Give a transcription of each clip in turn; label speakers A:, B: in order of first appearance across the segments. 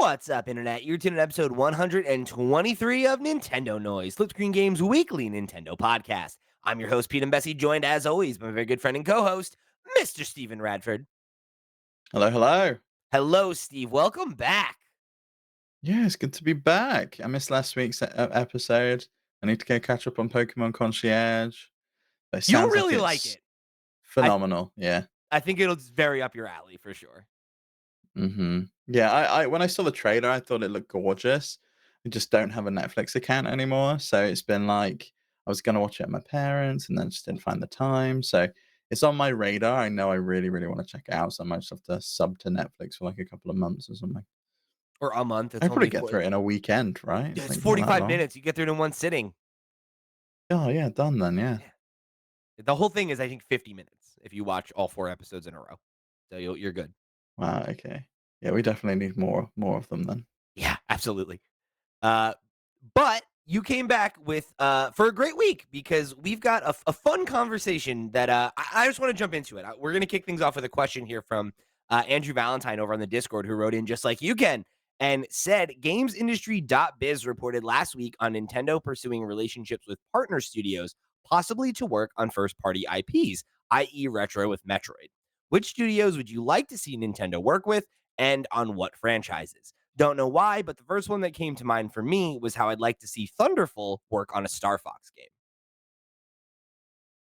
A: What's up, Internet? You're tuning in episode 123 of Nintendo Noise, Flip Screen Games Weekly Nintendo Podcast. I'm your host, Pete and Bessie, joined as always by my very good friend and co host, Mr. Steven Radford.
B: Hello, hello.
A: Hello, Steve. Welcome back.
B: Yeah, it's good to be back. I missed last week's episode. I need to go catch up on Pokemon Concierge. But it
A: You'll
B: sounds like
A: really like
B: it's
A: it. I,
B: phenomenal. Yeah.
A: I think it'll very up your alley for sure.
B: Yeah, I when I saw the trailer, I thought it looked gorgeous. I just don't have a Netflix account anymore, so it's been like I was gonna watch it at my parents, and then just didn't find the time. So it's on my radar. I know I really, really want to check it out, so I might just have to sub to Netflix for like a couple of months or something.
A: Or a month.
B: I
A: It's
B: probably
A: only
B: get
A: four.
B: through it in a weekend, right?
A: Yeah,
B: It's
A: it's
B: like not that
A: 45
B: long.
A: minutes. You get through it in one sitting.
B: Oh yeah, done then. Yeah.
A: Yeah. The whole thing is, I think, 50 minutes if you watch all four episodes in a row. So you're good.
B: Wow, okay. Yeah, we definitely need more of them then.
A: Yeah, absolutely. Uh, but you came back with for a great week because we've got a fun conversation that I just want to jump into it. We're going to kick things off with a question here from Andrew Valentine over on the Discord, who wrote in just like you can and said GamesIndustry.biz reported last week on Nintendo pursuing relationships with partner studios, possibly to work on first party IPs, i.e., retro with Metroid. Which studios would you like to see Nintendo work with, and on what franchises? Don't know why, but the first one that came to mind for me was how I'd like to see Thunderful work on a Star Fox game.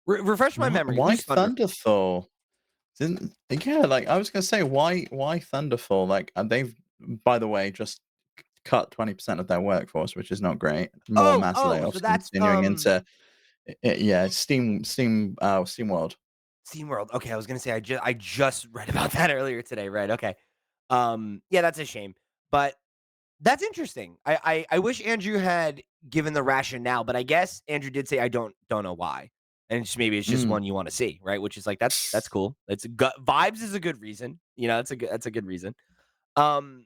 A: Refresh my memory.
B: Why
A: Who's Thunderful?
B: Thunderfall? Didn't yeah, like I was gonna say, why Thunderfall? Like they've, by the way, just cut 20% of their workforce, which is not great. More mass
A: So
B: layoffs
A: that's
B: continuing into yeah, Steam World.
A: SeaWorld. Okay, I was gonna say I just read about that earlier today. Right. Okay. Yeah, that's a shame, but that's interesting. I wish Andrew had given the rationale, but I guess Andrew did say I don't know why, and maybe it's just
B: Mm.
A: one you want to see, right? Which is like that's cool. It's a good vibes is a good reason. That's a good reason. Um,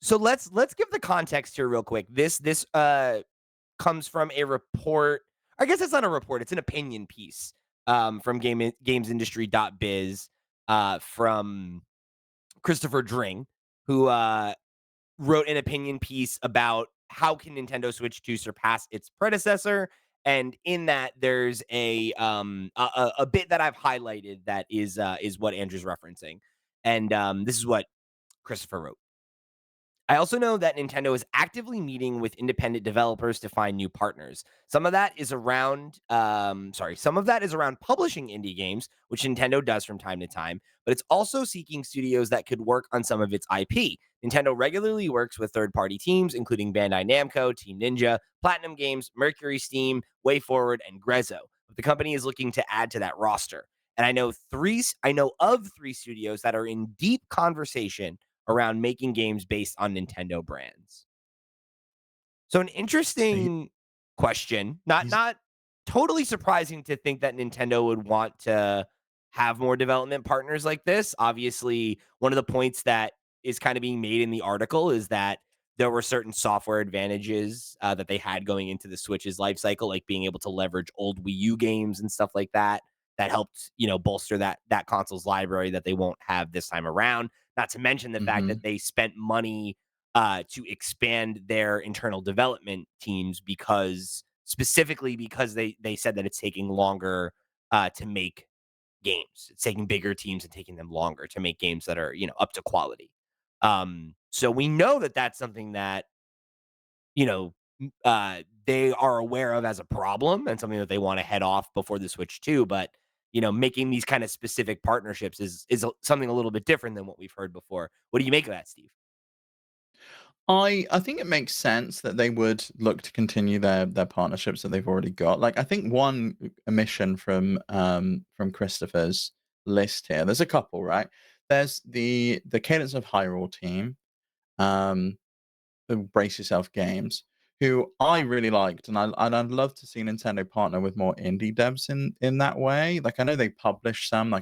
A: So let's give the context here real quick. This comes from a report. I guess it's not a report, it's an opinion piece from gamesindustry.biz from Christopher Dring, who wrote an opinion piece about how can Nintendo Switch 2 surpass its predecessor. And in that, there's a bit that I've highlighted that is what Andrew's referencing. And this is what Christopher wrote. I also know that Nintendo is actively meeting with independent developers to find new partners. Some of that is around publishing indie games, which Nintendo does from time to time, but it's also seeking studios that could work on some of its IP. Nintendo regularly works with third-party teams, including Bandai Namco, Team Ninja, Platinum Games, Mercury Steam, WayForward, and Grezzo. But the company is looking to add to that roster. And I know of three studios that are in deep conversation around making games based on Nintendo brands. So an
B: He-
A: interesting question. Not
B: He's
A: not totally surprising to think that Nintendo would want to have more development partners like this. Obviously, one of the points that is kind of being made in the article is that there were certain software advantages that they had going into the Switch's life cycle, like being able to leverage old Wii U games and stuff like that. That helped, bolster that console's library that they won't have this time around. Not to mention the fact that
B: mhm.
A: they spent money to expand their internal development teams specifically because they said that it's taking longer to make games. It's taking bigger teams and taking them longer to make games that are up to quality. So we know that that's something that you know they are aware of as a problem and something that they want to head off before the Switch too. But making these kind of specific partnerships is something a little bit different than what we've heard before. What do you make of that, Steve?
B: I think it makes sense that they would look to continue their partnerships that they've already got. Like I think one omission from Christopher's list here. There's a couple, right? There's the Cadence of Hyrule team, um, the Brace Yourself Games, who I really liked, and I'd love to see Nintendo partner with more indie devs in that way. Like I know they publish some,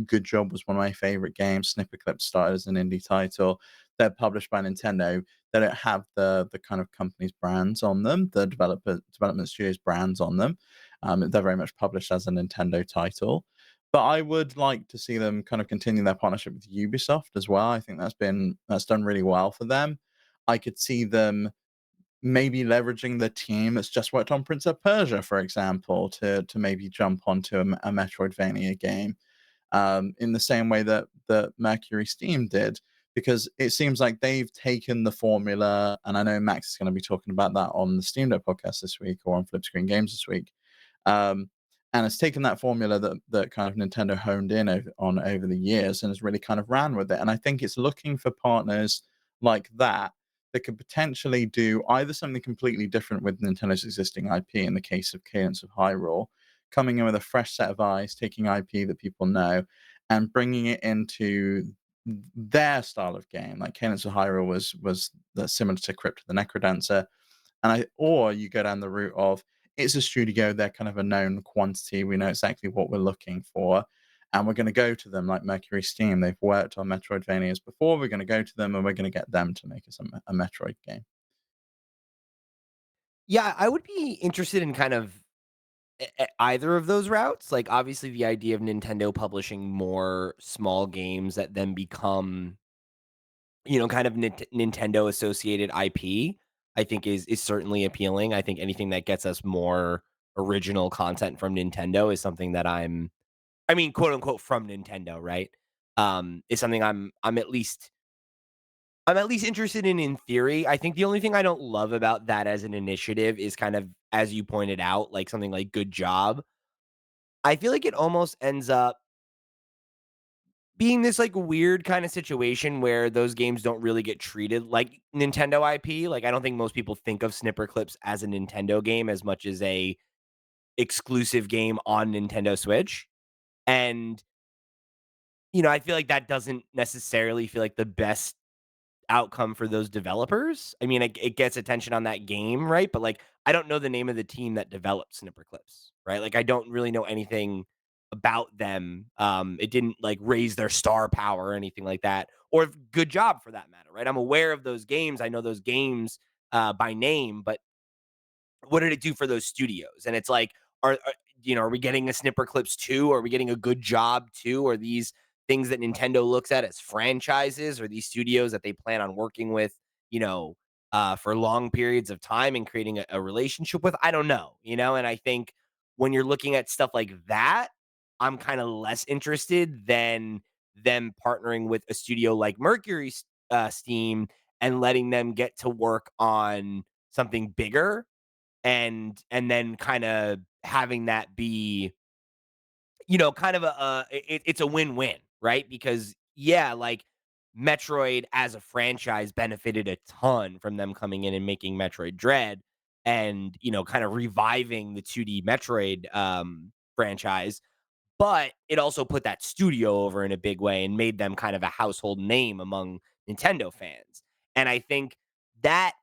B: Good Job was one of my favorite games. Snipperclip started as an indie title. They're published by Nintendo. They don't have the kind of company's brands on them, the development studios brands on them. They're very much published as a Nintendo title. But I would like to see them kind of continue their partnership with Ubisoft as well. I think that's done really well for them. I could see them maybe leveraging the team that's just worked on Prince of Persia, for example, to maybe jump onto a Metroidvania game, in the same way that Mercury Steam did, because it seems like they've taken the formula, and I know Max is going to be talking about that on the Steam Deck podcast this week or on Flip Screen Games this week. Um, and it's taken that formula that kind of Nintendo honed in on over the years and has really kind of ran with it. And I think it's looking for partners like that that could potentially do either something completely different with Nintendo's existing IP in the case of Cadence of Hyrule, coming in with a fresh set of eyes, taking IP that people know, and bringing it into their style of game. Like Cadence of Hyrule was similar to Crypt of the Necrodancer, or you go down the route of it's a studio, they're kind of a known quantity. We know exactly what we're looking for. And we're going to go to them like Mercury Steam. They've worked on Metroidvanias before. We're going to go to them and we're going to get them to make us a Metroid game.
A: Yeah, I would be interested in kind of either of those routes. Like, obviously, the idea of Nintendo publishing more small games that then become, kind of Nintendo associated IP, I think is certainly appealing. I think anything that gets us more original content from Nintendo is something that I mean, quote unquote from Nintendo, right? Is something I'm at least interested in theory. I think the only thing I don't love about that as an initiative is kind of, as you pointed out, like something like Good Job. I feel like it almost ends up being this like weird kind of situation where those games don't really get treated like Nintendo IP. Like I don't think most people think of Snipper Clips as a Nintendo game as much as a exclusive game on Nintendo Switch. And I feel like that doesn't necessarily feel like the best outcome for those developers. I mean, it gets attention on that game, right? But like, I don't know the name of the team that developed Snipper Clips, right? Like, I don't really know anything about them. It didn't like raise their star power or anything like that, or Good Job for that matter, right? I'm aware of those games. I know those games by name, but what did it do for those studios? And it's like, are we getting a Snipper Clips 2? Are we getting a Good Job 2? Are these things that Nintendo looks at as franchises, or these studios that they plan on working with, for long periods of time and creating a relationship with? I don't know, and I think when you're looking at stuff like that, I'm kind of less interested than them partnering with a studio like Mercury Steam and letting them get to work on something bigger and then kinda having that be, kind of it's a win-win, right? Because, yeah, like, Metroid as a franchise benefited a ton from them coming in and making Metroid Dread and, kinda reviving the 2D Metroid, franchise, but it also put that studio over in a big way and made them kind of a household name among Nintendo fans, and I think that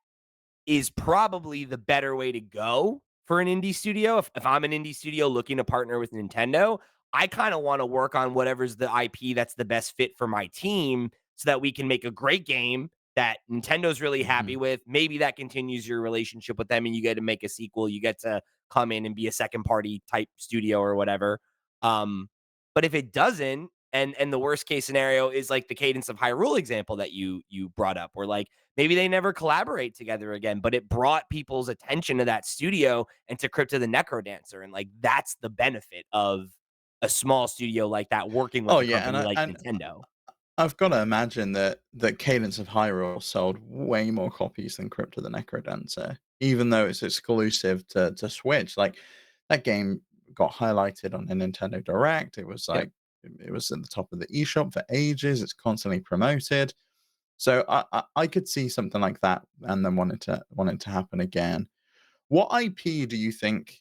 A: is probably the better way to go for an indie studio. If I'm an indie studio looking to partner with Nintendo, I kind of want to work on whatever's the IP that's the best fit for my team so that we can make a great game that Nintendo's really happy
B: Mhm.
A: with. Maybe that continues your relationship with them and you get to make a sequel. You get to come in and be a second party type studio or whatever. Um, but if it doesn't, and the worst case scenario is like the Cadence of Hyrule example that you brought up, where like maybe they never collaborate together again, but it brought people's attention to that studio and to Crypt of the Necrodancer, and, like, that's the benefit of a small studio like that working with
B: Oh
A: a
B: yeah,
A: company like Nintendo.
B: I've got to imagine that Cadence of Hyrule sold way more copies than Crypt of the Necrodancer, even though it's exclusive to Switch. Like that game got highlighted on the Nintendo Direct. It was
A: Yep.
B: like it was at the top of the eShop for ages. It's constantly promoted. So I could see something like that and then wanting to happen again. What IP do you think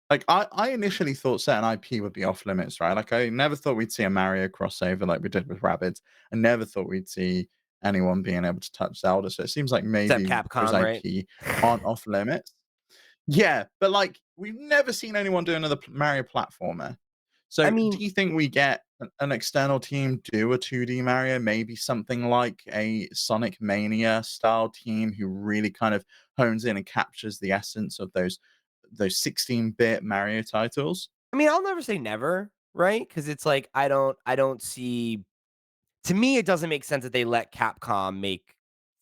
B: like, I initially thought certain IP would be off limits, right? Like, I never thought we'd see a Mario crossover like we did with Rabbids. I never thought we'd see anyone being able to touch Zelda, so it seems like
A: Except
B: maybe those
A: Capcom, right?
B: IP aren't off limits. Yeah, but, like, we've never seen anyone do another Mario platformer.
A: I
B: So, do
A: mean,
B: you think we get an external team do a 2D Mario, maybe something like a Sonic Mania style team who really kind of hones in and captures the essence of those 16-bit Mario titles?
A: I'll never say never, right? Because it's like I don't see. To me, it doesn't make sense that they let Capcom make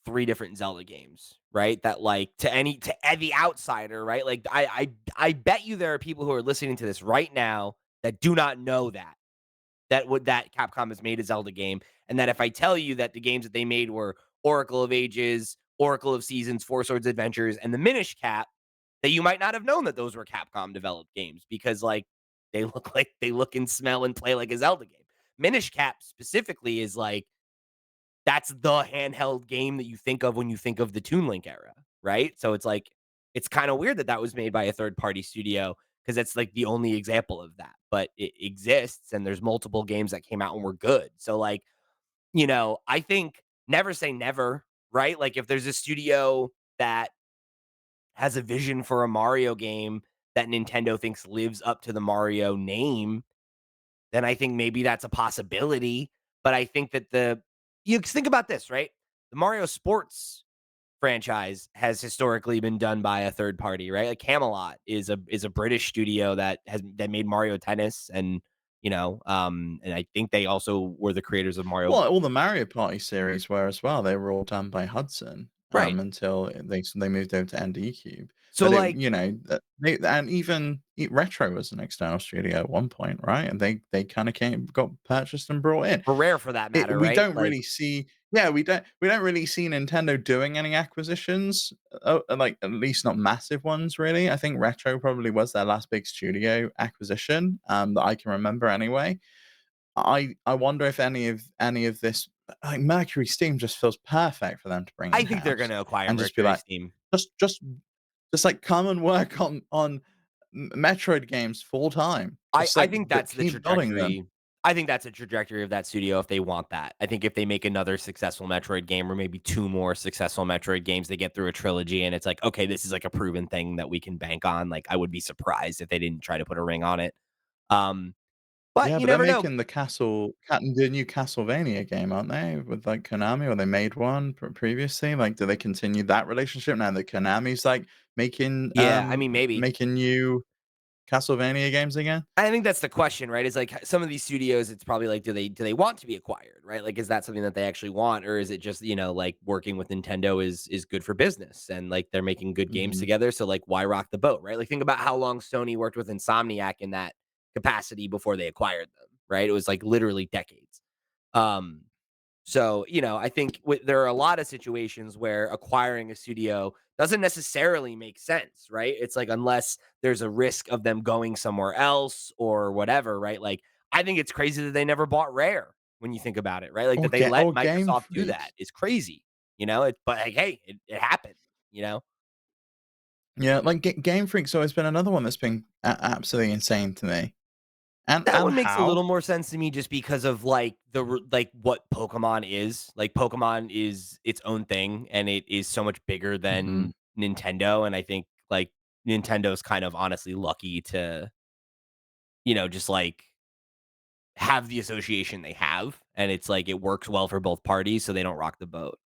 A: 3 different Zelda games, right? That, like, to the outsider, right? Like, I bet you there are people who are listening to this right now that do not know that Capcom has made a Zelda game, and that if I tell you that the games that they made were Oracle of Ages, Oracle of Seasons, Four Swords Adventures, and the Minish Cap, that you might not have known that those were Capcom developed games because, like, they look and smell and play like a Zelda game. Minish Cap specifically is like that's the handheld game that you think of when you think of the Toon Link era, right? So it's like it's kind of weird that that was made by a third party studio because it's like the only example of that, but it exists and there's multiple games that came out and were good. So like, I think never say never, right? Like if there's a studio that has a vision for a Mario game that Nintendo thinks lives up to the Mario name, then I think maybe that's a possibility. But I think that you think about this, right? The Mario Sports franchise has historically been done by a third party, right? Like Camelot is a British studio that made Mario Tennis and I think they also were the creators of Mario.
B: Well, all the Mario Party series were as well. They were all done by Hudson,
A: Right.
B: until they moved over to ND Cube.
A: So
B: But
A: like
B: they and even Retro was an external studio at one point, right? And they kind of got purchased and brought in.
A: for Rare for that matter,
B: We
A: right?
B: don't
A: Like
B: really see yeah, we don't really see Nintendo doing any acquisitions, like, at least not massive ones, really. I think Retro probably was their last big studio acquisition, that I can remember anyway. I wonder if any of this like, Mercury Steam just feels perfect for them to bring
A: I think they're
B: in-house
A: gonna acquire
B: and just be
A: Mercury
B: like,
A: Steam.
B: "Just just like, come and work on Metroid games full time.
A: I
B: Just,
A: I
B: like,
A: think
B: but
A: that's the
B: keep building them."
A: trajectory. I think that's a trajectory of that studio if they want that. I think if they make another successful Metroid game or maybe 2 more successful Metroid games, they get through a trilogy and it's like, "Okay, this is like a proven thing that we can bank on." Like, I would be surprised if they didn't try to put a ring on it. Um, but
B: Yeah,
A: you
B: but they're
A: never know.
B: making the new Castlevania game, aren't they? With, like, Konami, or they made one previously? Like, do they continue that relationship now that Konami's, like,
A: Yeah, I mean, maybe.
B: making new Castlevania games again?
A: I think that's the question, right? Is like some of these studios, it's probably like, do they want to be acquired, right? Like, is that something that they actually want, or is it just like working with Nintendo is good for business and like they're making good games
B: Mhm.
A: together, so like why rock the boat, right? Like think about how long Sony worked with Insomniac in that capacity before they acquired them, right? It was like literally decades. Um, so, I think there are a lot of situations where acquiring a studio doesn't necessarily make sense, right? It's like unless there's a risk of them going somewhere else or whatever, right? Like I think it's crazy that they never bought Rare when you think about it, right? Like that they let
B: Or Game
A: Microsoft do that
B: Freak.
A: is crazy, but like, hey, it happened, you know?
B: Yeah, like, Game Freak's always been another one that's been absolutely insane to me.
A: That
B: And
A: one makes a
B: how?
A: little more sense to me just because of like like what Pokemon is. Like Pokemon is its own thing and it is so much bigger
B: Mhm.
A: than Nintendo. And I think like Nintendo's kind of honestly lucky to, just like have the association they have. And it's like it works well for both parties, so they don't rock the boat.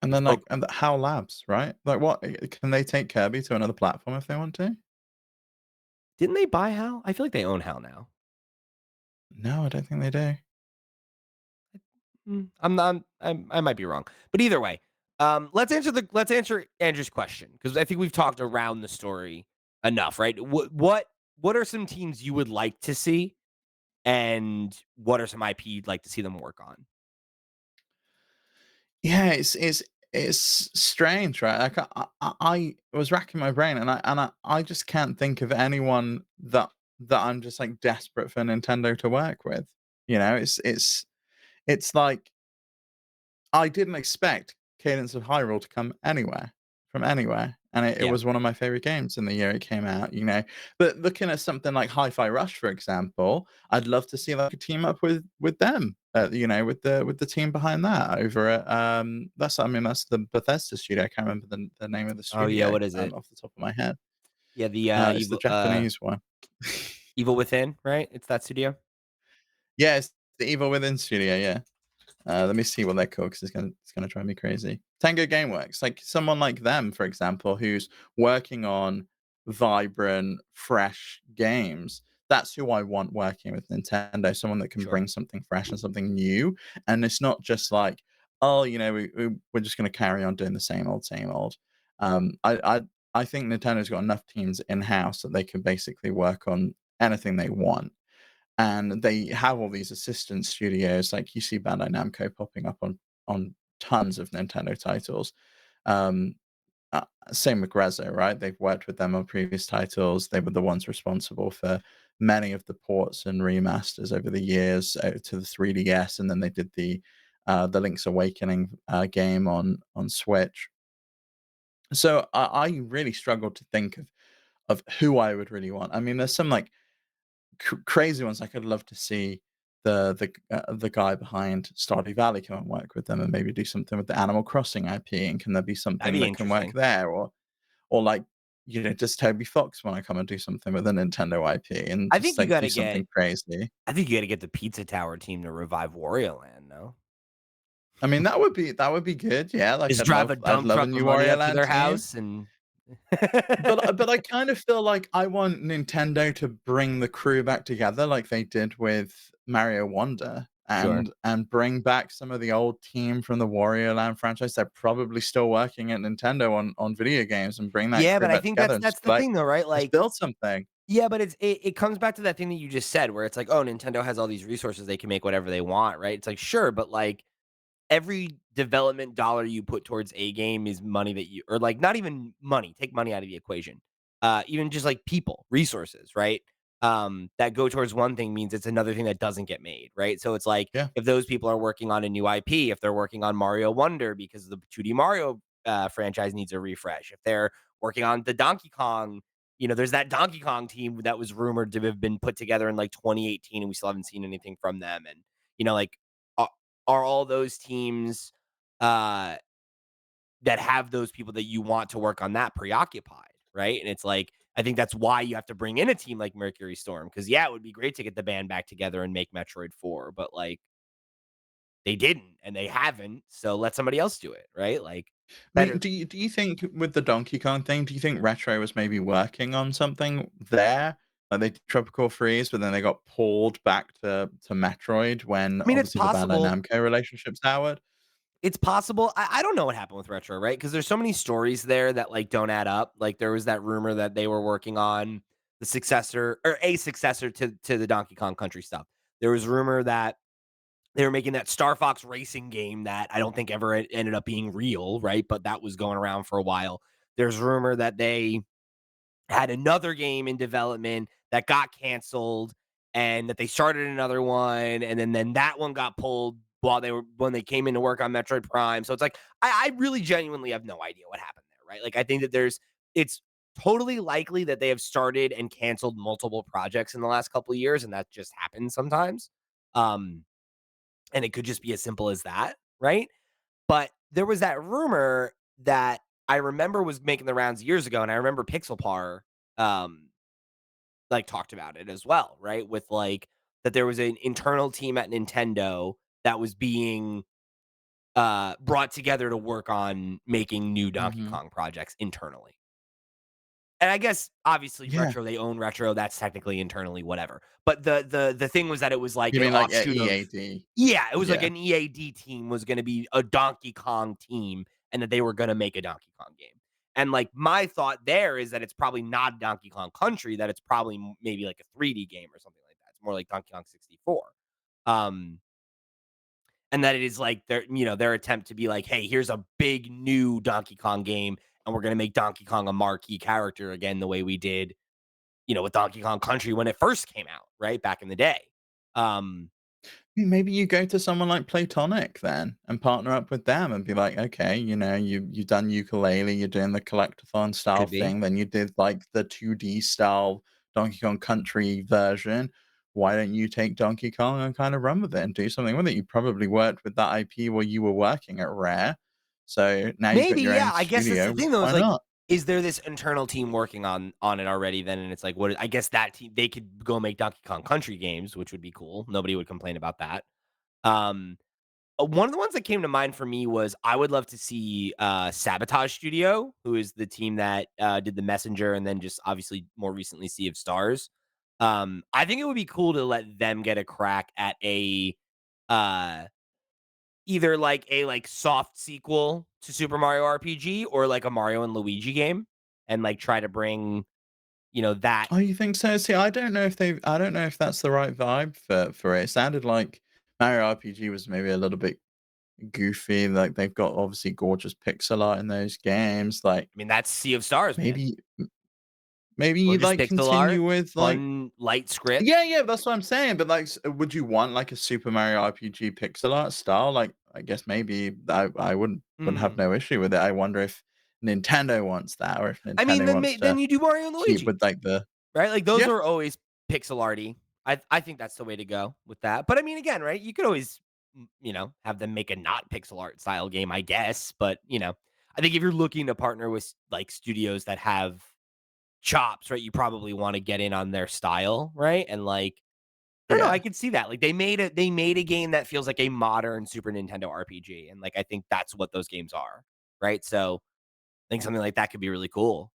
B: And
A: 'Cause
B: then, like, and the HAL Labs, right? Like, what can they take Kirby to another platform if they want to?
A: Didn't they buy HAL? I feel like they own HAL now.
B: No, I don't think they do.
A: I'm not. I might be wrong, but either way, let's answer Andrew's question because I think we've talked around the story enough, right? What are some teams you would like to see, and what are some IP you'd like to see them work on?
B: Yeah, it's strange, right? Like, I was racking my brain, and I just can't think of anyone that I'm just, like, desperate for Nintendo to work with. It's like I didn't expect Cadence of Hyrule to come from anywhere, and it
A: Yeah,
B: was one of my favorite games in the year it came out. But looking at something like Hi-Fi Rush, for example, I'd love to see, like, a team up with them, with the team behind that over at, that's the Bethesda studio. I can't remember the name of the
A: Oh yeah,
B: studio,
A: what is it?
B: off the top of my head.
A: Yeah, the
B: It's the
A: Evil
B: Japanese one.
A: Evil Within, right? It's that studio.
B: Yeah, it's the Evil Within studio, yeah. Let me see what they're called because it's gonna drive me crazy. Tango Gameworks, like someone like them, for example, who's working on vibrant, fresh games. that's who I want working with Nintendo, someone that can
A: Sure.
B: bring something fresh and something new, and it's not just like, "Oh, we're just gonna carry on doing the same old, same old." Um, I I I think Nintendo's got enough teams in-house that they can basically work on anything they want, and they have all these assistant studios, like, you see Bandai Namco popping up on tons of Nintendo titles. Um, uh, Same with Grezzo, right? They've worked with them on previous titles. They were the ones responsible for many of the ports and remasters over the years to the 3DS, and then they did the Link's Awakening game on Switch. So I really struggled to think of who I would really want. I mean, there's some like crazy ones. Like I'd love to see the guy behind Stardew Valley come and work with them, and maybe do something with the Animal Crossing IP. And can there be
A: That'd
B: something
A: be
B: that can work
A: interesting.
B: there, or like, does Toby Fox want to come and do something with a Nintendo IP and
A: I
B: just
A: think you
B: like do
A: gotta get
B: something crazy?
A: I think you gotta get the Pizza Tower team to revive Wario Land, no?
B: I mean, that would be good. Yeah, like
A: Just drive a
B: I'd
A: dump
B: love a
A: truck of
B: new
A: money
B: Wario
A: up to
B: Land
A: their
B: team.
A: house and
B: But I kind of feel like I want Nintendo to bring the crew back together like they did with Mario Wonder,
A: Sure.
B: and bring back some of the old team from the Wario Land franchise. They're probably still working at Nintendo on video games, and bring that
A: Yeah,
B: crew
A: but I
B: back
A: think
B: together
A: that's
B: and
A: that's
B: just be
A: the
B: like,
A: thing though, right?
B: "Let's
A: Like,
B: build something."
A: yeah, but it comes back to that thing that you just said where it's like, "Oh, Nintendo has all these resources, they can make whatever they want," right? It's like, "Sure, but, like, every development dollar you put towards a game is money that you or, like, not even money, take money out of the equation. Even just, like, people, resources, right? That go towards one thing means it's another thing that doesn't get made, right? So it's like,
B: Yeah.
A: if those people are working on a new IP, if they're working on Mario Wonder because the 2D Mario, franchise needs a refresh, if they're working on the Donkey Kong, there's that Donkey Kong team that was rumored to have been put together in, like, 2018, and we still haven't seen anything from them, and, like, a are all those teams, uh, that have those people that you want to work on that preoccupied, right? And it's like, I think that's why you have to bring in a team like Mercury Storm because, yeah, it would be great to get the band back together and make Metroid 4, but, like, they didn't and they haven't, so let somebody else do it, right? Like,
B: I mean,
A: better.
B: do you think with the Donkey Kong thing, do you think Retro was maybe working on something there? Like they did Tropical Freeze, but then they got pulled back to Metroid when
A: I mean, it's
B: obviously the Bandai
A: possible.
B: Namco relationship soured?
A: It's possible. I don't know what happened with Retro, right? Because there's so many stories there that, like, don't add up. Like, there was that rumor that they were working on the successor or a successor to the Donkey Kong Country stuff. There was rumor that they were making that Star Fox racing game that I don't think ever ended up being real, right? But that was going around for a while. There's rumor that they had another game in development that got canceled and that they started another one and then that one got pulled while when they came in to work on Metroid Prime. So it's like I really genuinely have no idea what happened there, right? Like I think that it's totally likely that they have started and canceled multiple projects in the last couple of years and that just happens sometimes. Um and it could just be as simple as that, right? But there was that rumor that I remember was making the rounds years ago, and I remember Pixelpar, um, like, talked about it as well, right? With, like, that there was an internal team at Nintendo that was being, brought together to work on making new Donkey
B: Mhm.
A: Kong projects internally. And I guess, obviously,
B: Yeah.
A: Retro, they own Retro, that's technically internally, whatever. But the thing was that it was like
B: You
A: an
B: mean like a
A: offshoot of.
B: EAD?
A: Yeah, it was like
B: Yeah.
A: an EAD team was gonna be a Donkey Kong team, and that they were gonna make a Donkey Kong game. And, like, my thought there is that it's probably not Donkey Kong Country, that it's probably maybe like a 3D game or something like that. It's more like Donkey Kong 64. Um, and that it is like their attempt to be like, "Hey, here's a big new Donkey Kong game, and we're gonna make Donkey Kong a marquee character again the way we did, with Donkey Kong Country when it first came out, right, back in the day." Um,
B: Maybe you go to someone like Playtonic then and partner up with them and be like, okay, you've done ukulele, you're doing the collectathon style
A: could be.
B: thing, then you did like the 2D style Donkey Kong Country version. Why don't you take Donkey Kong and kind of run with it and do something with it? You probably worked with that IP while you were working at Rare. So now you've got
A: Maybe,
B: your own
A: yeah, I guess that's the
B: studio.
A: thing though, is
B: Why
A: like,
B: not?
A: is there this internal team working on it already then? And it's like, what I guess that team they could go make Donkey Kong Country games, which would be cool. Nobody would complain about that. Um, one of the ones that came to mind for me was I would love to see Sabotage Studio, who is the team that did the Messenger and then just obviously more recently Sea of Stars. I think it would be cool to let them get a crack at uh, either like a like soft sequel to Super Mario RPG or like a Mario and Luigi game, and like try to bring that.
B: Oh, you think so? See, I don't know if that's the right vibe for it. It sounded like Mario RPG was maybe a little bit goofy. Like they've got obviously gorgeous pixel art in those games. Like
A: I mean, that's Sea of Stars, man.
B: maybe maybe you
A: Gorgeous
B: like
A: pixel art,
B: continue with like
A: fun light script.
B: yeah, yeah, that's what I'm saying. But like, would you want like a Super Mario RPG pixel art style? Like, I guess maybe I wouldn't have
A: Mm.
B: no issue with it. I wonder if Nintendo wants that, or if
A: I mean,
B: Nintendo wants
A: then
B: to
A: you do Mario and
B: keep
A: Luigi,
B: with like the
A: right? Like those
B: yeah,
A: are always pixel arty. I think that's the way to go with that. But I mean, again, right? You could always have them make a not pixel art style game, I guess. But I think if you're looking to partner with like studios that have chops, right? You probably want to get in on their style, right? And like, I don't know, I
B: yeah.
A: could see that. Like they made a game that feels like a modern Super Nintendo RPG. And like I think that's what those games are. Right. So I think something like that could be really cool.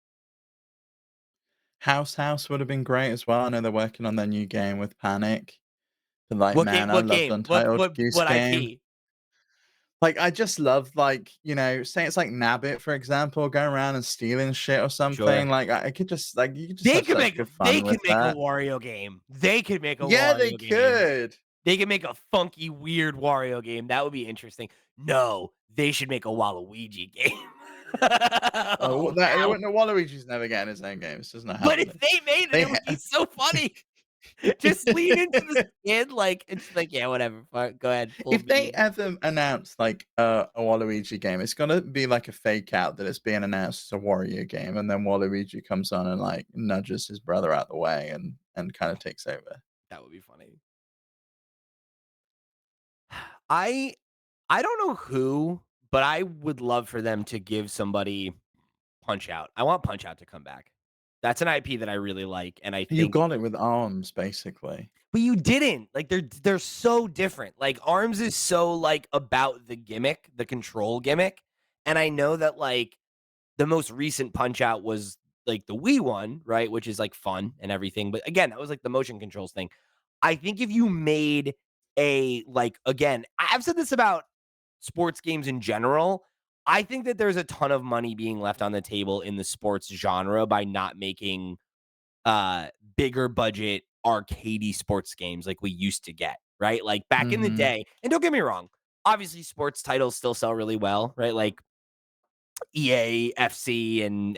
B: House would have been great as well. I know they're working on their new game with Panic. But like,
A: What game?
B: man, I
A: What
B: loved
A: game? What
B: Untitled
A: what
B: Goose
A: what
B: Game.
A: IP?
B: Like, I just love, like, say it's like Nabbit, for example, going around and stealing shit or something.
A: Sure.
B: Like, I could just like you could just have such good
A: They
B: fun
A: could
B: with
A: make a
B: that.
A: Wario game. They could make a
B: Yeah, they
A: Wario game.
B: could.
A: They could make a funky, weird Wario game. That would be interesting. No, they should make a Waluigi game. Oh,
B: That
A: now.
B: no, Waluigi's never getting his own game. It's just not
A: But if
B: happening.
A: they made it,
B: They
A: it would be
B: ha
A: so funny. Just lean into the skin, like, and just like, yeah, whatever. Fine, go ahead, pull
B: if they
A: me.
B: ever announce like a Waluigi game, it's gonna be like a fake out that it's being announced as a Wario game, and then Waluigi comes on and like nudges his brother out the way and kind of takes over.
A: That would be funny. I I don't know who, but I would love for them to give somebody Punch Out. I want Punch Out to come back. That's an IP that I really like, and I
B: You
A: think
B: got it with arms, basically.
A: but you didn't. Like they're so different. Like Arms is so like about the gimmick, the control gimmick. And I know that like the most recent Punch Out was like the Wii one, right? Which is like fun and everything. But again, that was like the motion controls thing. I think if you made a like again, I've said this about sports games in general. I think that there's a ton of money being left on the table in the sports genre by not making uh bigger budget arcadey sports games like we used to get, right? Like back in the
B: Mhm.
A: day. And don't get me wrong, obviously sports titles still sell really well, right? Like EA, FC and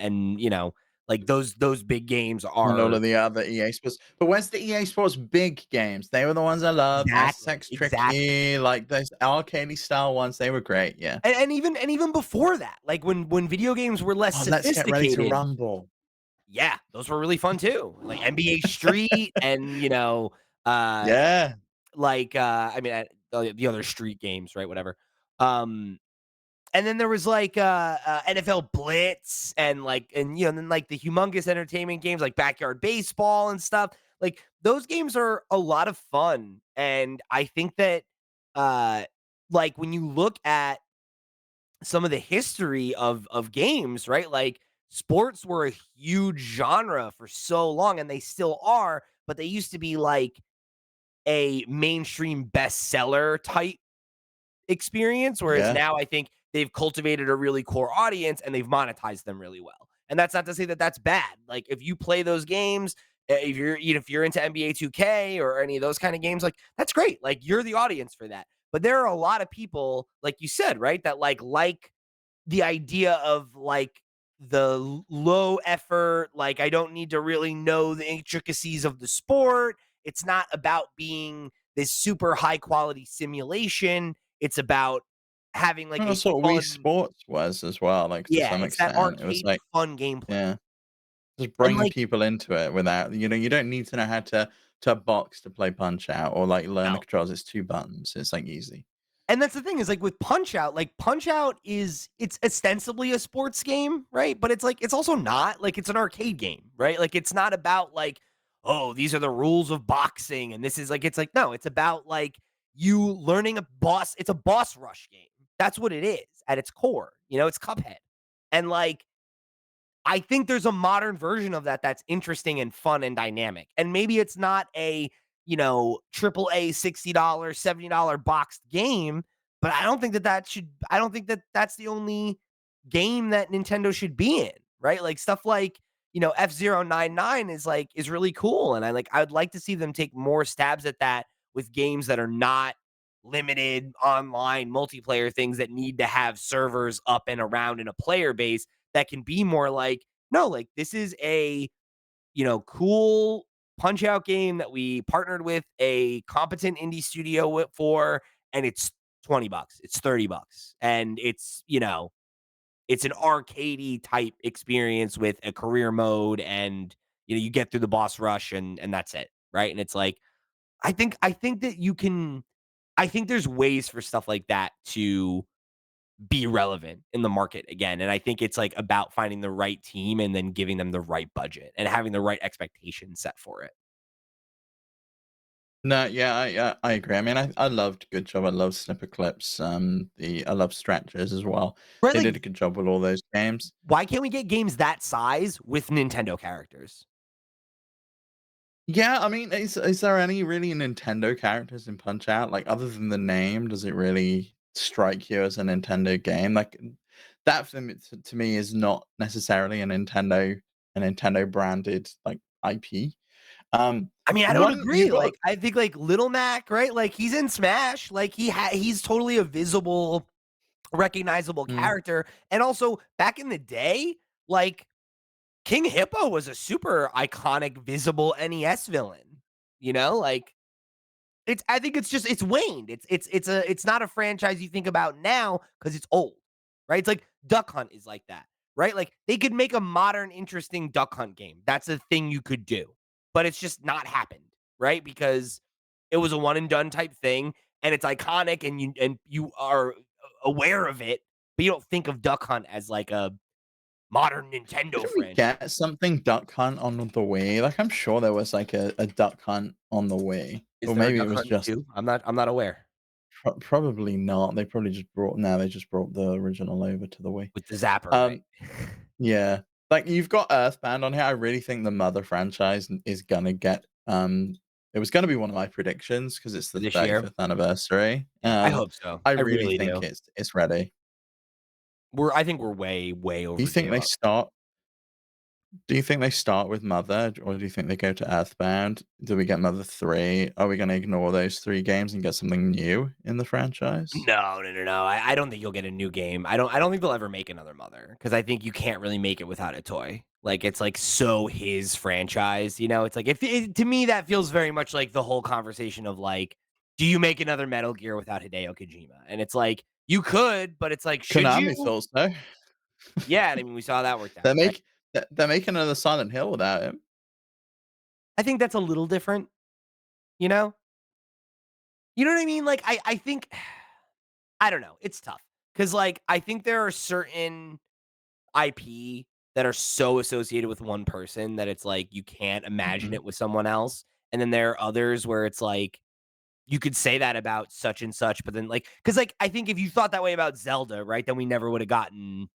A: like those big games
B: And all
A: are
B: of the other EA Sports. But where's the EA Sports big games? They were the ones I loved.
A: exactly,
B: SSX
A: exactly.
B: Tricky, like those arcadey style ones, they were great, yeah.
A: And even before that, like when video games were less
B: Oh, Let's Get Ready to
A: sophisticated,
B: Rumble.
A: yeah, those were really fun too. Like NBA Street and uh
B: Yeah.
A: I mean the other street games, right? Whatever. Um And then there was like NFL Blitz and then like the humongous entertainment games like Backyard Baseball and stuff. Like those games are a lot of fun, and I think that uh like when you look at some of the history of games, right? Like sports were a huge genre for so long, and they still are, but they used to be like a mainstream bestseller type experience, whereas
B: Yeah.
A: now I think they've cultivated a really core audience and they've monetized them really well. And that's not to say that that's bad. Like if you play those games, if you're into NBA 2K or any of those kind of games, like that's great. Like you're the audience for that. But there are a lot of people, like you said, right, that like the idea of like low effort, like I don't need to really know the intricacies of the sport. It's not about being this super high quality simulation. It's about having like
B: And
A: a
B: that's what Wii
A: fun,
B: Sports was as well, like, to
A: yeah,
B: some
A: it's that
B: extent. It was
A: arcade
B: like
A: fun gameplay.
B: yeah, just
A: And
B: bring
A: like,
B: people into it without you don't need to know how to box to play Punch-Out or, like, learn the
A: no.
B: controls. It's 2 buttons. It's, like, easy.
A: And that's the thing is like with Punch Out, like Punch Out is it's ostensibly a sports game, right? But it's like it's also not like it's an arcade game, right? Like it's not about like, oh, these are the rules of boxing and this is like it's like no, it's about like you learning a boss, it's a boss rush game. That's what it is at its core. It's Cuphead. And like I think there's a modern version of that that's interesting and fun and dynamic. And maybe it's not a, triple A $60, $70 boxed game, but I don't think that that's the only game that Nintendo should be in, right? Like stuff like, F-Zero 99 is really cool. And I would like to see them take more stabs at that with games that are not limited online multiplayer things that need to have servers up and around in a player base that can be more like, no, like this is a, cool punch out game that we partnered with a competent indie studio for, and it's $20, it's $30. And it's an arcadey type experience with a career mode and you get through the boss rush and that's it. Right. And it's like, I think that I think there's ways for stuff like that to be relevant in the market again. And I think it's like about finding the right team and then giving them the right budget and having the right expectations set for it.
B: No, yeah, I agree. I mean, I loved Good Job. I love Snipper Clips. I love Stretches as well.
A: Right?
B: They
A: Like,
B: did a good job with all those games.
A: why can't we get games that size with Nintendo characters?
B: Yeah, I mean, is there any really Nintendo characters in Punch Out? Like, other than the name, does it really strike you as a Nintendo game? Like, that for me, to me is not necessarily a Nintendo branded like IP.
A: I mean, I don't
B: One
A: agree.
B: you've got
A: Like, I think like Little Mac, right? Like he's in Smash. Like he's totally a visible, recognizable
B: mm,
A: character. And also back in the day, like King Hippo was a super iconic, visible NES villain. Like I think it's waned. It's not a franchise you think about now because it's old, right? It's like Duck Hunt is like that, right? Like they could make a modern, interesting Duck Hunt game. That's a thing you could do, but it's just not happened, right? Because it was a one and done type thing, and it's iconic, and you are aware of it, but you don't think of Duck Hunt as like a modern Nintendo
B: didn't we
A: franchise.
B: get something Duck Hunt on the Wii? Like, I'm sure there was like a Duck Hunt on the Wii,
A: Is
B: or
A: there a
B: maybe it
A: Duck
B: was
A: Hunt
B: just
A: too? I'm not aware
B: probably not. They probably just brought no, they just brought the original over to the Wii.
A: with the Zapper, right?
B: Um, yeah, like you've got Earthbound on here. I really think the Mother franchise is gonna get. It was gonna be one of my predictions because it's
A: For
B: the
A: this year.
B: 35th anniversary.
A: Yeah, I hope so.
B: I
A: I
B: really
A: really
B: think
A: do.
B: it's ready.
A: I think we're way, way
B: Do you think
A: overdue.
B: they start? Do you think they start with Mother, or do you think they go to Earthbound? Do we get Mother 3? Are we gonna ignore those 3 games and get something new in the franchise?
A: No, no, no, no. I don't think you'll get a new game. I don't think they'll ever make another Mother because I think you can't really make it without a toy. Like it's like so his franchise, It's like if to me that feels very much like the whole conversation of like, do you make another Metal Gear without Hideo Kojima? And it's like you could, but it's like, should
B: Konami
A: you?
B: thought so.
A: Yeah, I mean we saw that worked out,
B: They're
A: right?
B: make they're making another Silent Hill without him.
A: I think that's a little different, you know? You know what I mean? Like I think I don't know. It's tough because like I think there are certain IP that are so associated with one person that it's like you can't imagine
B: Mhm.
A: it with someone else. And then there are others where it's like you could say that about such and such, but then like because like I think if you thought that way about Zelda, right, then we never would have gotten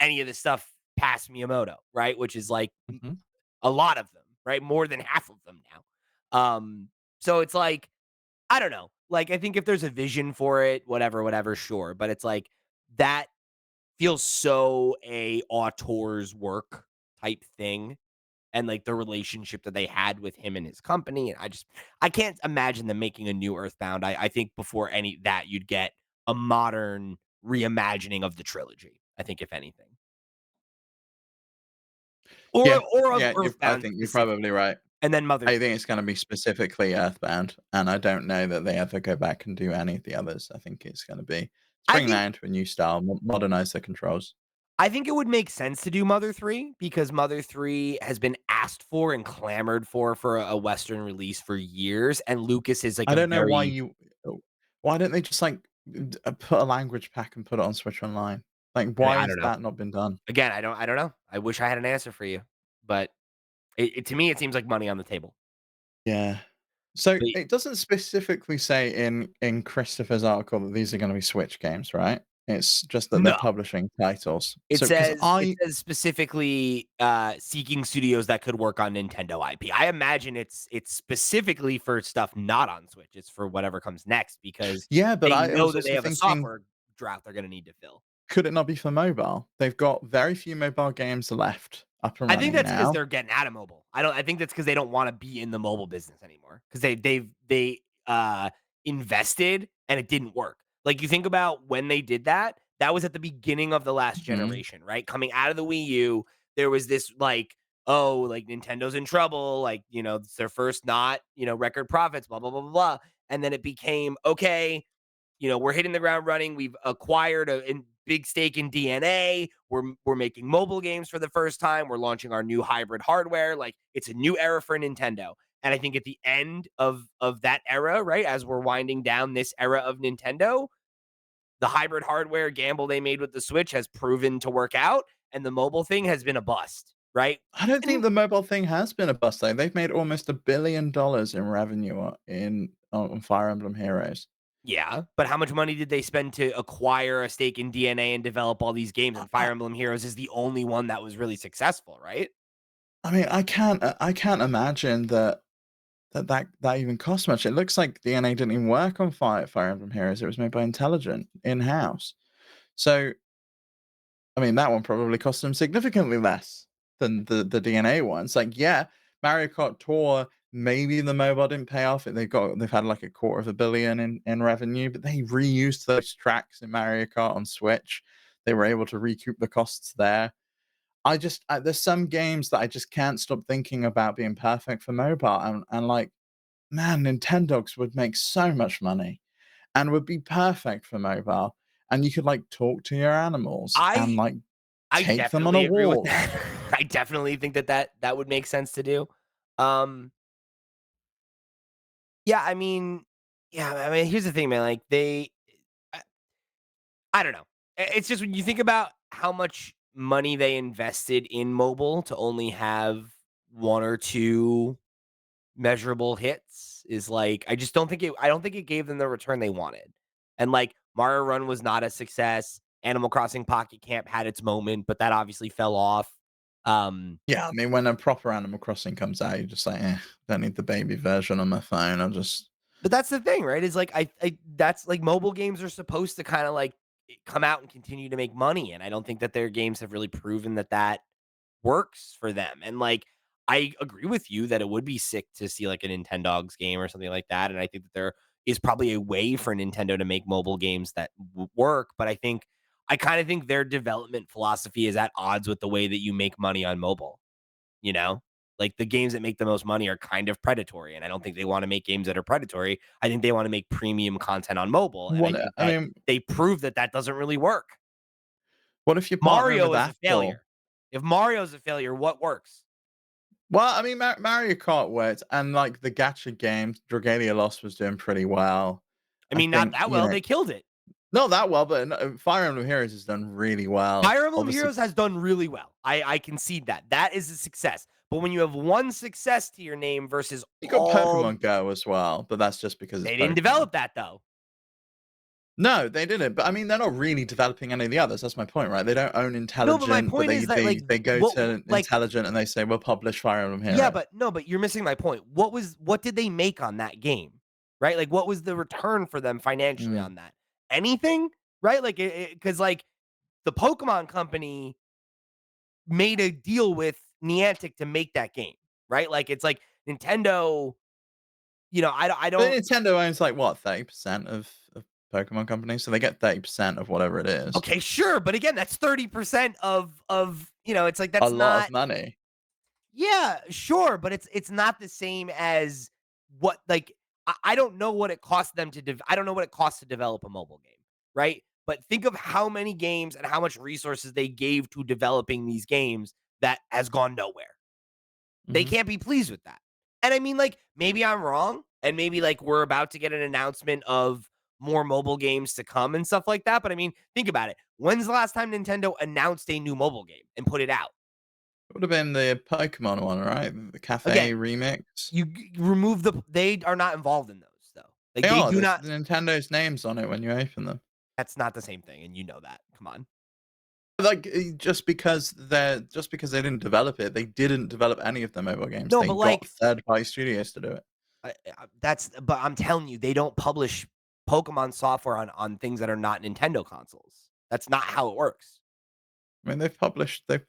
A: any of this stuff past Miyamoto, right? Which is like
B: Mhm.
A: a lot of them, right? More than half of them now. So it's like I don't know. Like I think if there's a vision for it, whatever, whatever, sure. But it's like that feels so a auteur's work type thing, and, like, the relationship that they had with him and his company, and I can't imagine them making a new Earthbound. I think before any that, you'd get a modern reimagining of the trilogy, I think, if anything. Or
B: Yeah,
A: or of
B: yeah, I
A: Earthbound
B: think you're probably
A: specifically,
B: right.
A: and then Mother
B: I
A: 3.
B: think it's gonna be specifically Earthbound, and I don't know that they ever go back and do any of the others. I think it's gonna be
A: I
B: bring
A: think
B: that into a new style, modernize the controls.
A: I think it would make sense to do Mother 3 because Mother 3 has been asked for and clamored for a Western release for years, and Lucas is, like,
B: I
A: a
B: don't know why
A: very
B: you why don't they just, like, put a language pack and put it on Switch Online? Like, why
A: I
B: has
A: don't know.
B: that not been done?
A: Again, I don't know. I wish I had an answer for you, but to me, it seems like money on the table.
B: Yeah. So,
A: But
B: it doesn't specifically say in Christopher's article that these are gonna be Switch games, right? It's just that they're
A: No.
B: publishing titles.
A: It
B: So, because
A: says it
B: I
A: says specifically, seeking studios that could work on Nintendo IP. I imagine it's specifically for stuff not on Switch. It's for whatever comes next because
B: yeah, but
A: they
B: I
A: know
B: was
A: that they
B: also
A: have a
B: thinking,
A: software drought they're gonna need to fill.
B: could it not be for mobile? They've got very few mobile games left up and
A: I think
B: running
A: that's because 'cause
B: now.
A: they're getting out of mobile. I think that's because they don't wanna be in the mobile business anymore because invested and it didn't work. Like, you think about when they did that, that was at the beginning of the last
B: Mhm.
A: generation, right? Coming out of the Wii U, there was this, like, "Oh, like, Nintendo's in trouble, like, it's their first not, record profits, blah, blah, blah, blah, blah," and then it became, "Okay, we're hitting the ground running. We've acquired a big stake in DNA. We're making mobile games for the first time. We're launching our new hybrid hardware. Like it's a new era for Nintendo. And I think at the end of that era, right, as we're winding down this era of Nintendo, the hybrid hardware gamble they made with the Switch has proven to work out, and the mobile thing has been a bust, right?
B: I don't think
A: And
B: the mobile thing has been a bust though. They've made almost $1 billion in revenue on Fire Emblem Heroes.
A: yeah, but how much money did they spend to acquire a stake in DNA and develop all these games?
B: I
A: And Fire Emblem Heroes is the only one that was really successful, right?
B: I mean, I can't imagine that even cost much. It looks like DNA didn't even work on Fire Emblem Heroes. It was made by Intelligent in-house. So, I mean, that one probably cost them significantly less than the DNA ones. Like, yeah, Mario Kart Tour, maybe the mobile didn't pay off. They've had like a quarter of a billion in revenue, but they reused those tracks in Mario Kart on Switch. They were able to recoup the costs there. There's some games that I just can't stop thinking about being perfect for mobile, and like, man, Nintendogs would make so much money and would be perfect for mobile. And you could like talk to your animals and
A: I
B: like
A: I
B: take them on a
A: definitely agree with
B: walk.
A: that. I definitely think that would make sense to do. Um, yeah, I mean, here's the thing, man. Like I, I don't know. It's just when you think about how much money they invested in mobile to only have one or two measurable hits is like I don't think it gave them the return they wanted. And like Mario Run was not a success. Animal Crossing Pocket Camp had its moment, but that obviously fell off. Um,
B: Yeah, I mean, when a proper Animal Crossing comes out, you're just like, don't need the baby version on my phone. I'll just
A: but that's the thing, right? Is like I that's like mobile games are supposed to kind of like come out and continue to make money, and I don't think that their games have really proven that that works for them. And like, I agree with you that it would be sick to see like a Nintendogs game or something like that. And I think that there is probably a way for Nintendo to make mobile games that work. But I kind of think their development philosophy is at odds with the way that you make money on mobile. You know, like the games that make the most money are kind of predatory. And I don't think they want to make games that are predatory. I think they want to make premium content on mobile. And I
B: what
A: think
B: I
A: that
B: mean,
A: they prove that that doesn't really work.
B: what if you're partnering
A: Mario
B: with
A: is a
B: Apple?
A: failure. If Mario's a failure, what works?
B: Well, I mean, Mario Kart worked, and like the gacha games, Dragalia Lost was doing pretty well.
A: I
B: I
A: mean, not
B: think,
A: that well, they killed it.
B: not that well, but Fire Emblem Heroes has done really well.
A: Fire Emblem
B: Obviously,
A: Heroes has done really well. I concede that. That is a success. But when you have one success to your name versus
B: you got
A: all
B: Pokemon Go as well, but that's just because it's
A: they didn't
B: Pokemon.
A: develop that though.
B: No, they didn't. But I mean, they're not really developing any of the others. That's my point, right? They don't own
A: No, but my
B: Intelligent, but
A: point is that like
B: they go
A: what
B: to
A: like
B: Intelligent and they say we'll publish Fire Emblem
A: yeah,
B: Heroes.
A: but no, but you're missing my point. What did they make on that game? Right? Like what was the return for them financially
B: Mm.
A: on that? Anything? Right? Like cuz like the Pokemon company made a deal with Niantic to make that game, right? Like it's like Nintendo, I
B: But
A: don't
B: Nintendo owns like what, 30% of Pokemon companies, so they get 30% of whatever it is.
A: okay, sure, but again, that's 30% it's like
B: A
A: that's
B: lot of
A: not
B: money.
A: yeah, sure, but it's not the same as what like I don't know what it costs them to I don't know what it costs to develop a mobile game, right? But think of how many games and how much resources they gave to developing these games that has gone nowhere. They
B: Mhm.
A: can't be pleased with that. And I mean, like, maybe I'm wrong, and maybe like we're about to get an announcement of more mobile games to come and stuff like that. But I mean, think about it. When's the last time Nintendo announced a new mobile game and put it out?
B: It would have been the Pokemon one, right? The Cafe
A: Again,
B: remix.
A: remove they are not involved in those though. Like
B: They
A: they
B: are,
A: do
B: there's
A: not
B: the Nintendo's names on it when you open them.
A: That's not the same thing, and you know that. Come on.
B: Like, just because they didn't develop it, they didn't develop any of the mobile games.
A: No,
B: They
A: but
B: got
A: like
B: third-party studios to do it.
A: but I'm telling you, they don't publish Pokemon software on things that are not Nintendo consoles. That's not how it works.
B: I mean, they've published the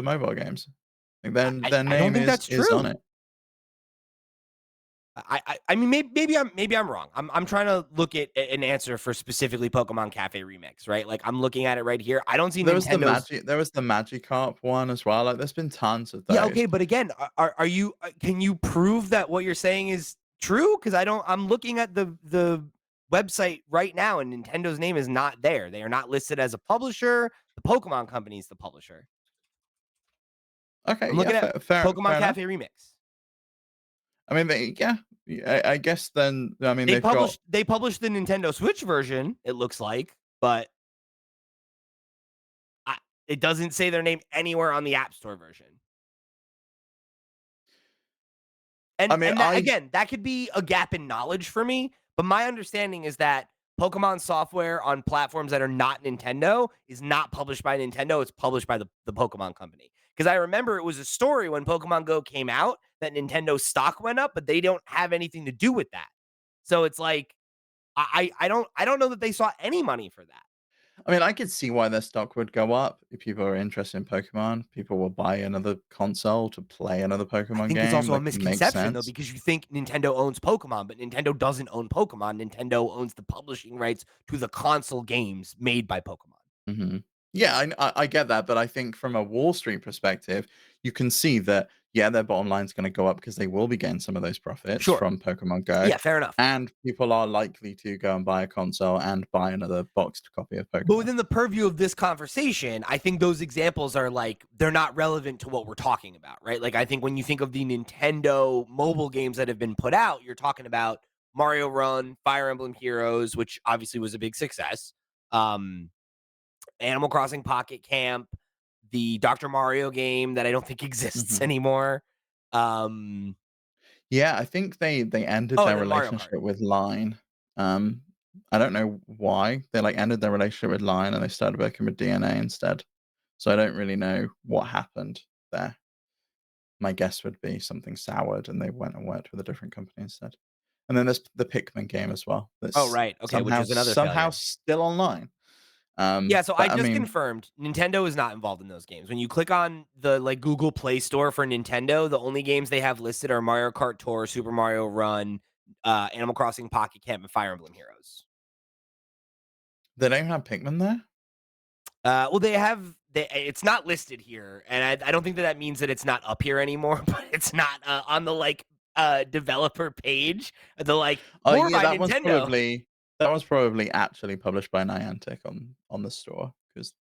B: mobile games. Like, their
A: I don't
B: name
A: think that's
B: is on
A: true.
B: it.
A: I mean, maybe I'm wrong. I'm trying to look at an answer for specifically Pokemon Cafe Remix, right? Like I'm looking at it right here. I don't see Nintendo's.
B: There was the Magikarp one as well. Like, there's been tons of
A: Yeah,
B: those.
A: okay, but again, are you? Can you prove that what you're saying is true? Because I don't. I'm looking at the website right now, and Nintendo's name is not there. They are not listed as a publisher. The Pokemon Company is the publisher.
B: Okay,
A: I'm
B: yeah,
A: looking at
B: fair
A: Pokemon
B: enough.
A: Cafe Remix.
B: I mean, yeah, I guess then, I mean,
A: They
B: they've got
A: published the Nintendo Switch version. It looks like, but I, it doesn't say their name anywhere on the App Store version.
B: I mean,
A: And that again, that could be a gap in knowledge for me, but my understanding is that Pokemon software on platforms that are not Nintendo is not published by Nintendo, it's published by the Pokemon Company. Because I remember it was a story when Pokemon Go came out that Nintendo stock went up, but they don't have anything to do with that. So it's like I don't know that they saw any money for that.
B: I mean, I could see why their stock would go up if people are interested in Pokemon. People will buy another console to play another
A: I
B: Pokemon
A: think it's
B: game.
A: also a
B: Like, it makes
A: misconception though,
B: sense.
A: because you think Nintendo owns Pokemon, but Nintendo doesn't own Pokemon. Nintendo owns the publishing rights to the console games made by Pokemon.
B: Mhm. Yeah, I get that, but I think from a Wall Street perspective, you can see that, yeah, their bottom line's gonna go up because they will be getting some of those profits
A: Sure.
B: from Pokemon Go,
A: Yeah, fair enough.
B: and people are likely to go and buy a console and buy another boxed copy of
A: But
B: Pokemon.
A: within the purview of this conversation, I think those examples are like they're not relevant to what we're talking about, right? Like I think when you think of the Nintendo mobile games that have been put out, you're talking about Mario Run, Fire Emblem Heroes, which obviously was a big success. Um, Animal Crossing Pocket Camp, the Dr. Mario game that I don't think exists
B: Mhm.
A: anymore. Um,
B: Yeah, I think they ended
A: oh, and
B: their
A: then Mario Kart.
B: relationship with Line. Um, I don't know why. They, like, ended their relationship with Line and they started working with DNA instead. So I don't really know what happened there. My guess would be something soured and they went and worked with a different company instead. And then there's the Pikmin game as well
A: Oh,
B: that's
A: right. Okay, which was another
B: somehow
A: failure.
B: still online.
A: Yeah, so I
B: But I
A: just
B: mean,
A: confirmed Nintendo is not involved in those games. When you click on the like Google Play Store for Nintendo, the only games they have listed are Mario Kart Tour, Super Mario Run, Animal Crossing Pocket Camp, and Fire Emblem Heroes.
B: they don't have Pikmin there?
A: Well, it's not listed here, and I don't think that means that it's not up here anymore, but it's not on the like developer page. The like
B: Oh,
A: more
B: yeah,
A: by Nintendo.
B: that was probably actually published by Niantic on the store because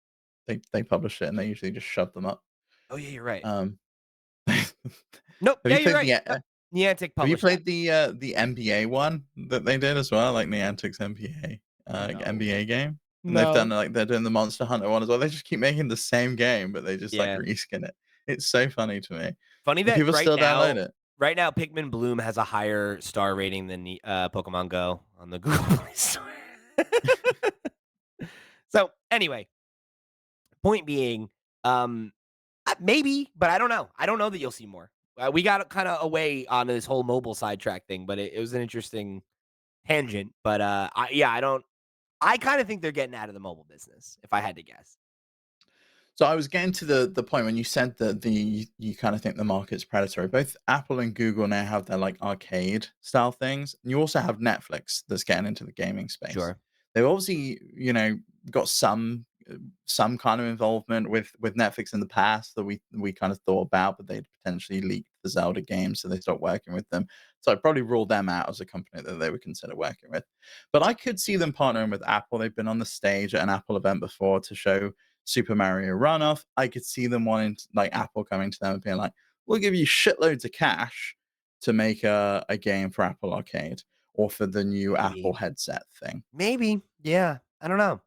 B: they publish it and they usually just shove them up.
A: Oh yeah, you're right.
B: Um,
A: Nope.
B: have
A: Yeah,
B: you
A: you're
B: played
A: right. Yep. Niantic
B: have you
A: published that.
B: played the NBA one that they did as well, like Niantic's
A: No,
B: NBA game? And they've done,
A: no.
B: like, they're doing the Monster Hunter one as well. They just keep making the same game, but they just, like,
A: Yeah.
B: reskin it. It's so funny to me.
A: Funny
B: Do
A: that
B: people still download it?
A: right now, Pikmin Bloom has a higher star rating than the Pokemon Go on the Google Play Store. So anyway, point being, maybe, but I don't know. I don't know that you'll see more. We got kind of away on this whole mobile sidetrack thing, but it was an interesting tangent. But yeah, I don't. I kind of think they're getting out of the mobile business, if I had to guess.
B: So I was getting to the point when you said that you kind of think the market's predatory. Both Apple and Google now have their like arcade style things, and you also have Netflix that's getting into the gaming space.
A: Sure.
B: They've obviously, got some kind of involvement with Netflix in the past that we kind of thought about, but they'd potentially leaked the Zelda game, so they stopped working with them. So I'd probably rule them out as a company that they would consider working with. But I could see them partnering with Apple. They've been on the stage at an Apple event before to show Super Mario Runoff. I could see them wanting like Apple coming to them and being like, "We'll give you shitloads of cash to make a game for Apple Arcade or for the new Apple
A: Maybe.
B: headset thing."
A: Maybe. Yeah. I don't know.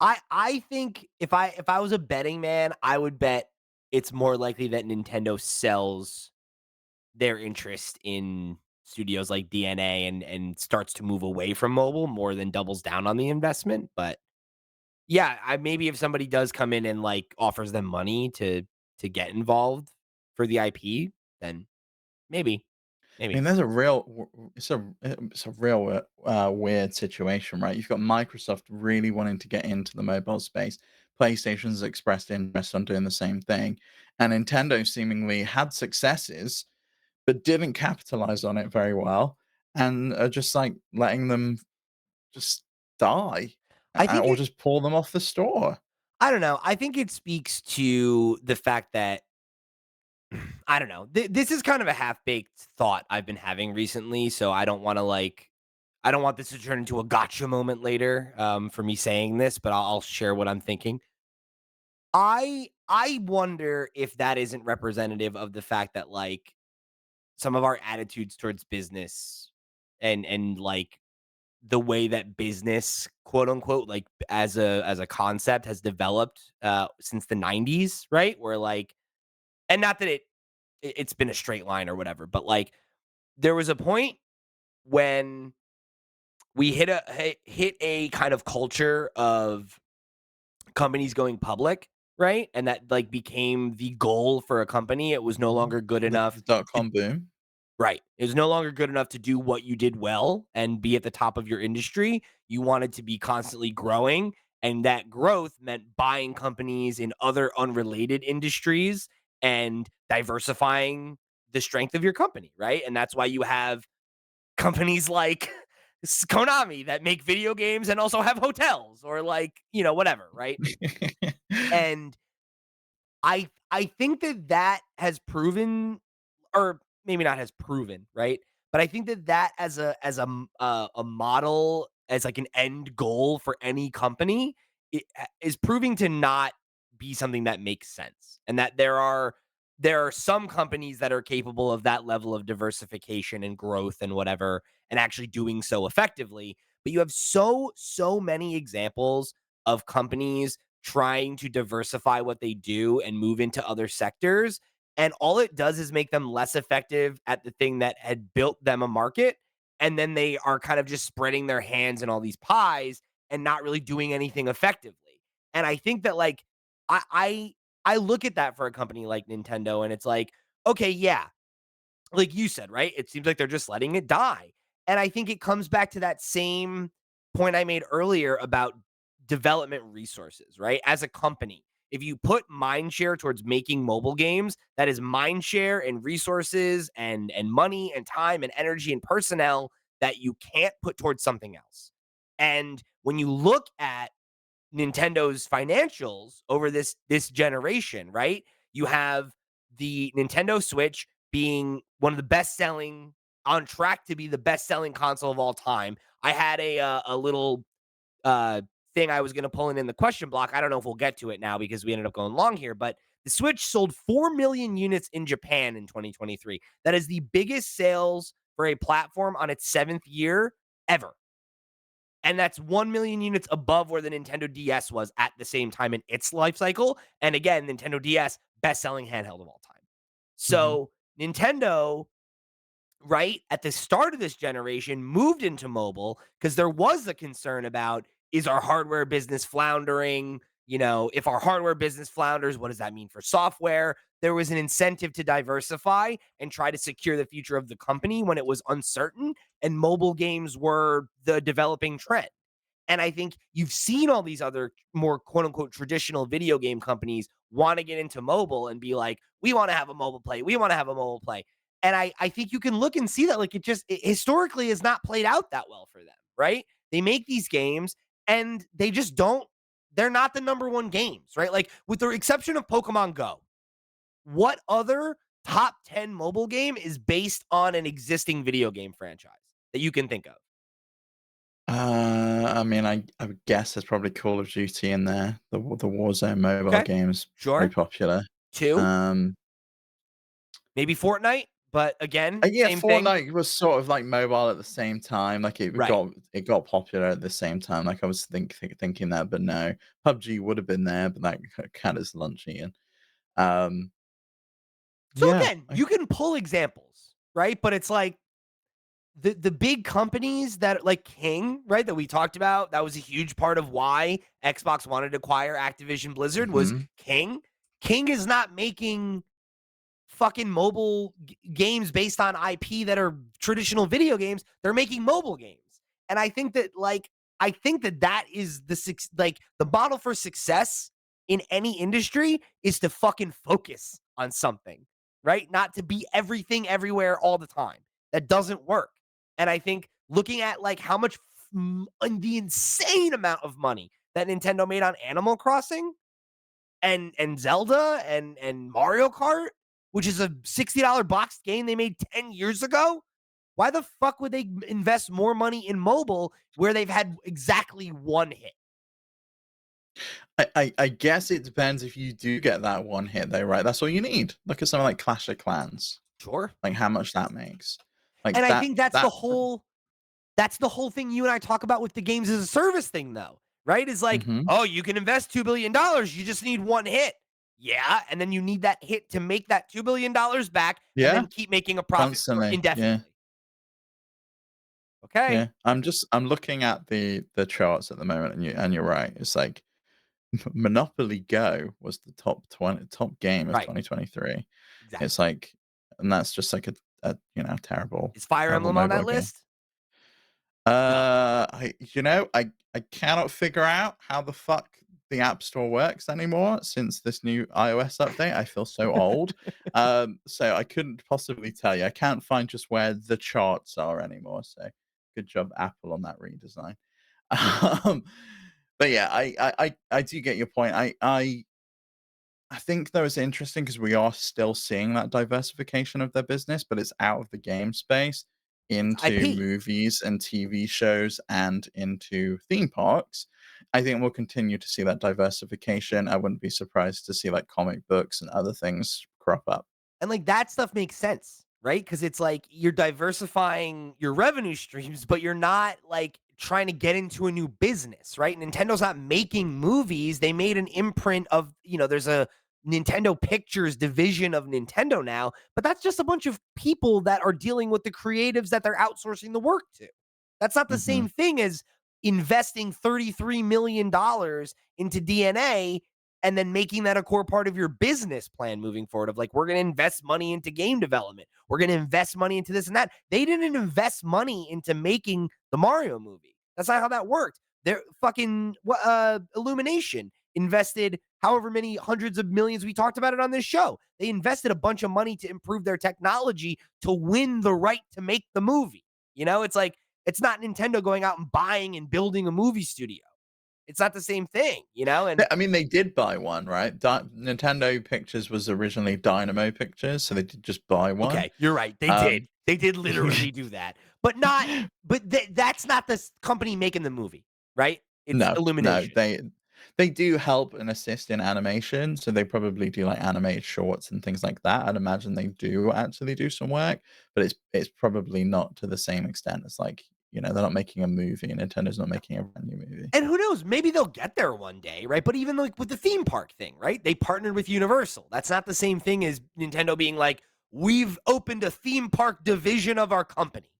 A: I think if I was a betting man, I would bet it's more likely that Nintendo sells their interest in studios like DNA and starts to move away from mobile more than doubles down on the investment. But yeah, I maybe if somebody does come in and like offers them money to get involved for the IP, then maybe,
B: I
A: maybe.
B: mean, there's a real it's a real, weird situation, right? You've got Microsoft really wanting to get into the mobile space. PlayStation's expressed interest on doing the same thing, and Nintendo seemingly had successes, but didn't capitalize on it very well, and are just, like, letting them just die,
A: I think
B: or
A: it
B: just pull them off the store.
A: I don't know. I think it speaks to the fact that I don't know. This is kind of a half-baked thought I've been having recently, so I don't want this to turn into a gotcha moment later for me saying this, but I'll share what I'm thinking. I wonder if that isn't representative of the fact that like some of our attitudes towards business and like the way that business quote unquote like as a concept has developed since the 90s, right? Where like and not that it's been a straight line or whatever, but like there was a point when we hit a kind of culture of companies going public, right? And that like became the goal for a company. It was no
B: Mhm.
A: longer good
B: The
A: enough to
B: dot-com boom.
A: right. It was no longer good enough to do what you did well and be at the top of your industry. You wanted to be constantly growing, and that growth meant buying companies in other unrelated industries and diversifying the strength of your company, right? And that's why you have companies like Konami that make video games and also have hotels or like, you know, whatever, right? And I think that that has proven or maybe not has proven, right? But I think that that a model as like an end goal for any company is proving to not be something that makes sense, and that there are some companies that are capable of that level of diversification and growth and whatever, and actually doing so effectively. But you have so many examples of companies trying to diversify what they do and move into other sectors, and all it does is make them less effective at the thing that had built them a market. And then they are kind of just spreading their hands in all these pies and not really doing anything effectively. And I think that like I I I look at that for a company like Nintendo and it's like, okay, yeah, like you said, right? It seems like they're just letting it die. And I think it comes back to that same point I made earlier about development resources, right? As a company, if you put mind share towards making mobile games, that is mind share and resources and money and time and energy and personnel that you can't put towards something else. And when you look at Nintendo's financials over this generation, right? You have the Nintendo Switch being one of the best selling on track to be the best selling console of all time. I had a little uh thing I was going to pull in the question block. I don't know if we'll get to it now because we ended up going long here, but the Switch sold 4 million units in Japan in 2023. That is the biggest sales for a platform on its 7th year ever. And that's 1 million units above where the Nintendo DS was at the same time in its life cycle. And again, Nintendo DS, best selling handheld of all time.
B: Mhm.
A: So, Nintendo, right at the start of this generation, moved into mobile because there was a concern about is our hardware business floundering? You know, if our hardware business flounders, what does that mean for software? There was an incentive to diversify and try to secure the future of the company when it was uncertain, and mobile games were the developing trend. And I think you've seen all these other more quote unquote traditional video game companies want to get into mobile and be like, we want to have a mobile play. We want to have a mobile play. And I think you can look and see that like it historically has not played out that well for them, right? They make these games and they just don't, they're not the number one games, right? Like with the exception of Pokemon Go, what other top 10 mobile game is based on an existing video game franchise that you can think of?
B: I mean, I would guess there's probably Call of Duty in there. The Warzone mobile
A: Okay.
B: game's very
A: Sure.
B: popular.
A: Two,
B: Um,
A: maybe Fortnite, but again,
B: yeah,
A: same thing.
B: Fortnite was sort of like mobile at the same time. Like
A: Right.
B: it got popular at the same time. Like I was thinking that, but no, PUBG would have been there, but that cat is lunchy. And um,
A: So
B: yeah,
A: again, you can pull examples, right? But it's like the big companies that like King, right, that we talked about, that was a huge part of why Xbox wanted to acquire Activision Blizzard was
B: Mhm.
A: King. King is not making fucking mobile games based on IP that are traditional video games. They're making mobile games. And I think that that is like the model for success in any industry is to fucking focus on something, right? Not to be everything everywhere all the time. That doesn't work. And I think looking at like how much the insane amount of money that Nintendo made on Animal Crossing and Zelda and Mario Kart, which is a $60 boxed game they made 10 years ago. Why the fuck would they invest more money in mobile where they've had exactly one hit?
B: I guess it depends if you do get that one hit though, right? That's all you need. Look at something like Clash of Clans,
A: Sure.
B: like how much that makes.
A: And
B: Like
A: I think that's the
B: that
A: whole thing you and I talk about with the games as a service thing though, right? Is like,
B: Mhm.
A: oh, you can invest $2 billion, you just need one hit. Yeah, and then you need that hit to make that $2 billion back and
B: Yeah,
A: then keep making a profit for
B: constantly. Yeah.
A: indefinitely. Okay.
B: Yeah. I'm looking at the charts at the moment and you're right. It's like Monopoly Go was the top game of
A: Right.
B: 2023. It's
A: Exactly.
B: like and that's just like a terrible,
A: Is Fire
B: terrible
A: Emblem on that
B: mobile game.
A: list? No.
B: I cannot figure out how the fuck the App Store works anymore since this new iOS update. I feel so old. So I couldn't possibly tell you. I can't find just where the charts are anymore. So good job, Apple, on that redesign. Um, but yeah, I do get your point. I think though it's interesting because we are still seeing that diversification of their business, but it's out of the game space
A: It's
B: into
A: IP.
B: movies and TV shows and into theme parks. I think we'll continue to see that diversification. I wouldn't be surprised to see like comic books and other things crop up.
A: And like that stuff makes sense, right? Because it's like you're diversifying your revenue streams, but you're not like trying to get into a new business, right? Nintendo's not making movies. They made an imprint of, there's a Nintendo Pictures division of Nintendo now, but that's just a bunch of people that are dealing with the creatives that they're outsourcing the work to. That's not the
B: Hmm.
A: same thing as investing $33 million into DNA and then making that a core part of your business plan moving forward of like, we're going to invest money into game development. We're going to invest money into this and that. They didn't invest money into making the Mario movie. That's not how that worked. They're fucking Illumination invested however many hundreds of millions we talked about it on this show. They invested a bunch of money to improve their technology to win the right to make the movie. It's like it's not Nintendo going out and buying and building a movie studio. It's not the same thing, and
B: I mean, they did buy one, right? Nintendo Pictures was originally Dynamo Pictures, so they did just buy one.
A: okay, you're right. They
B: Um,
A: did. They did literally do that. But that's not the company making the movie, right? It's
B: No, no,
A: Illumination.
B: they do help and assist in animation, so they probably do, like, animated shorts and things like that. I'd imagine they do actually do some work, but it's probably not to the same extent as, like, they're not making a movie, Nintendo's not making a brand new movie.
A: And who knows? Maybe they'll get there one day, right? But even like with the theme park thing, right? They partnered with Universal. That's not the same thing as Nintendo being like, we've opened a theme park division of our company.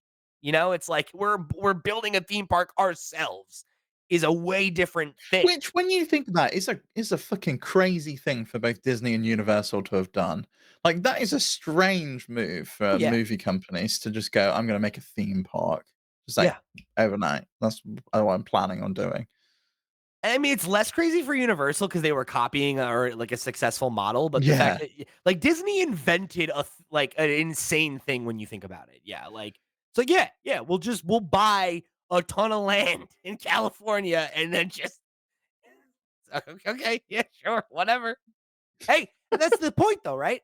A: It's like we're building a theme park ourselves is a way different thing.
B: Which, when you think about it, is a fucking crazy thing for both Disney and Universal to have done. Like, that is a strange move
A: Oh
B: for
A: yeah.
B: movie companies to just go, "I'm gonna make a theme park." Just, like,
A: Yeah.
B: overnight. That's what I'm planning on doing.
A: I mean, it's less crazy for Universal because they were copying or like a successful model, but the fact
B: Yeah.
A: that like Disney invented like an insane thing when you think about it. Yeah, like it's like yeah, we'll buy a ton of land in California and then just okay, yeah, sure, whatever. Hey, and that's the point though, right?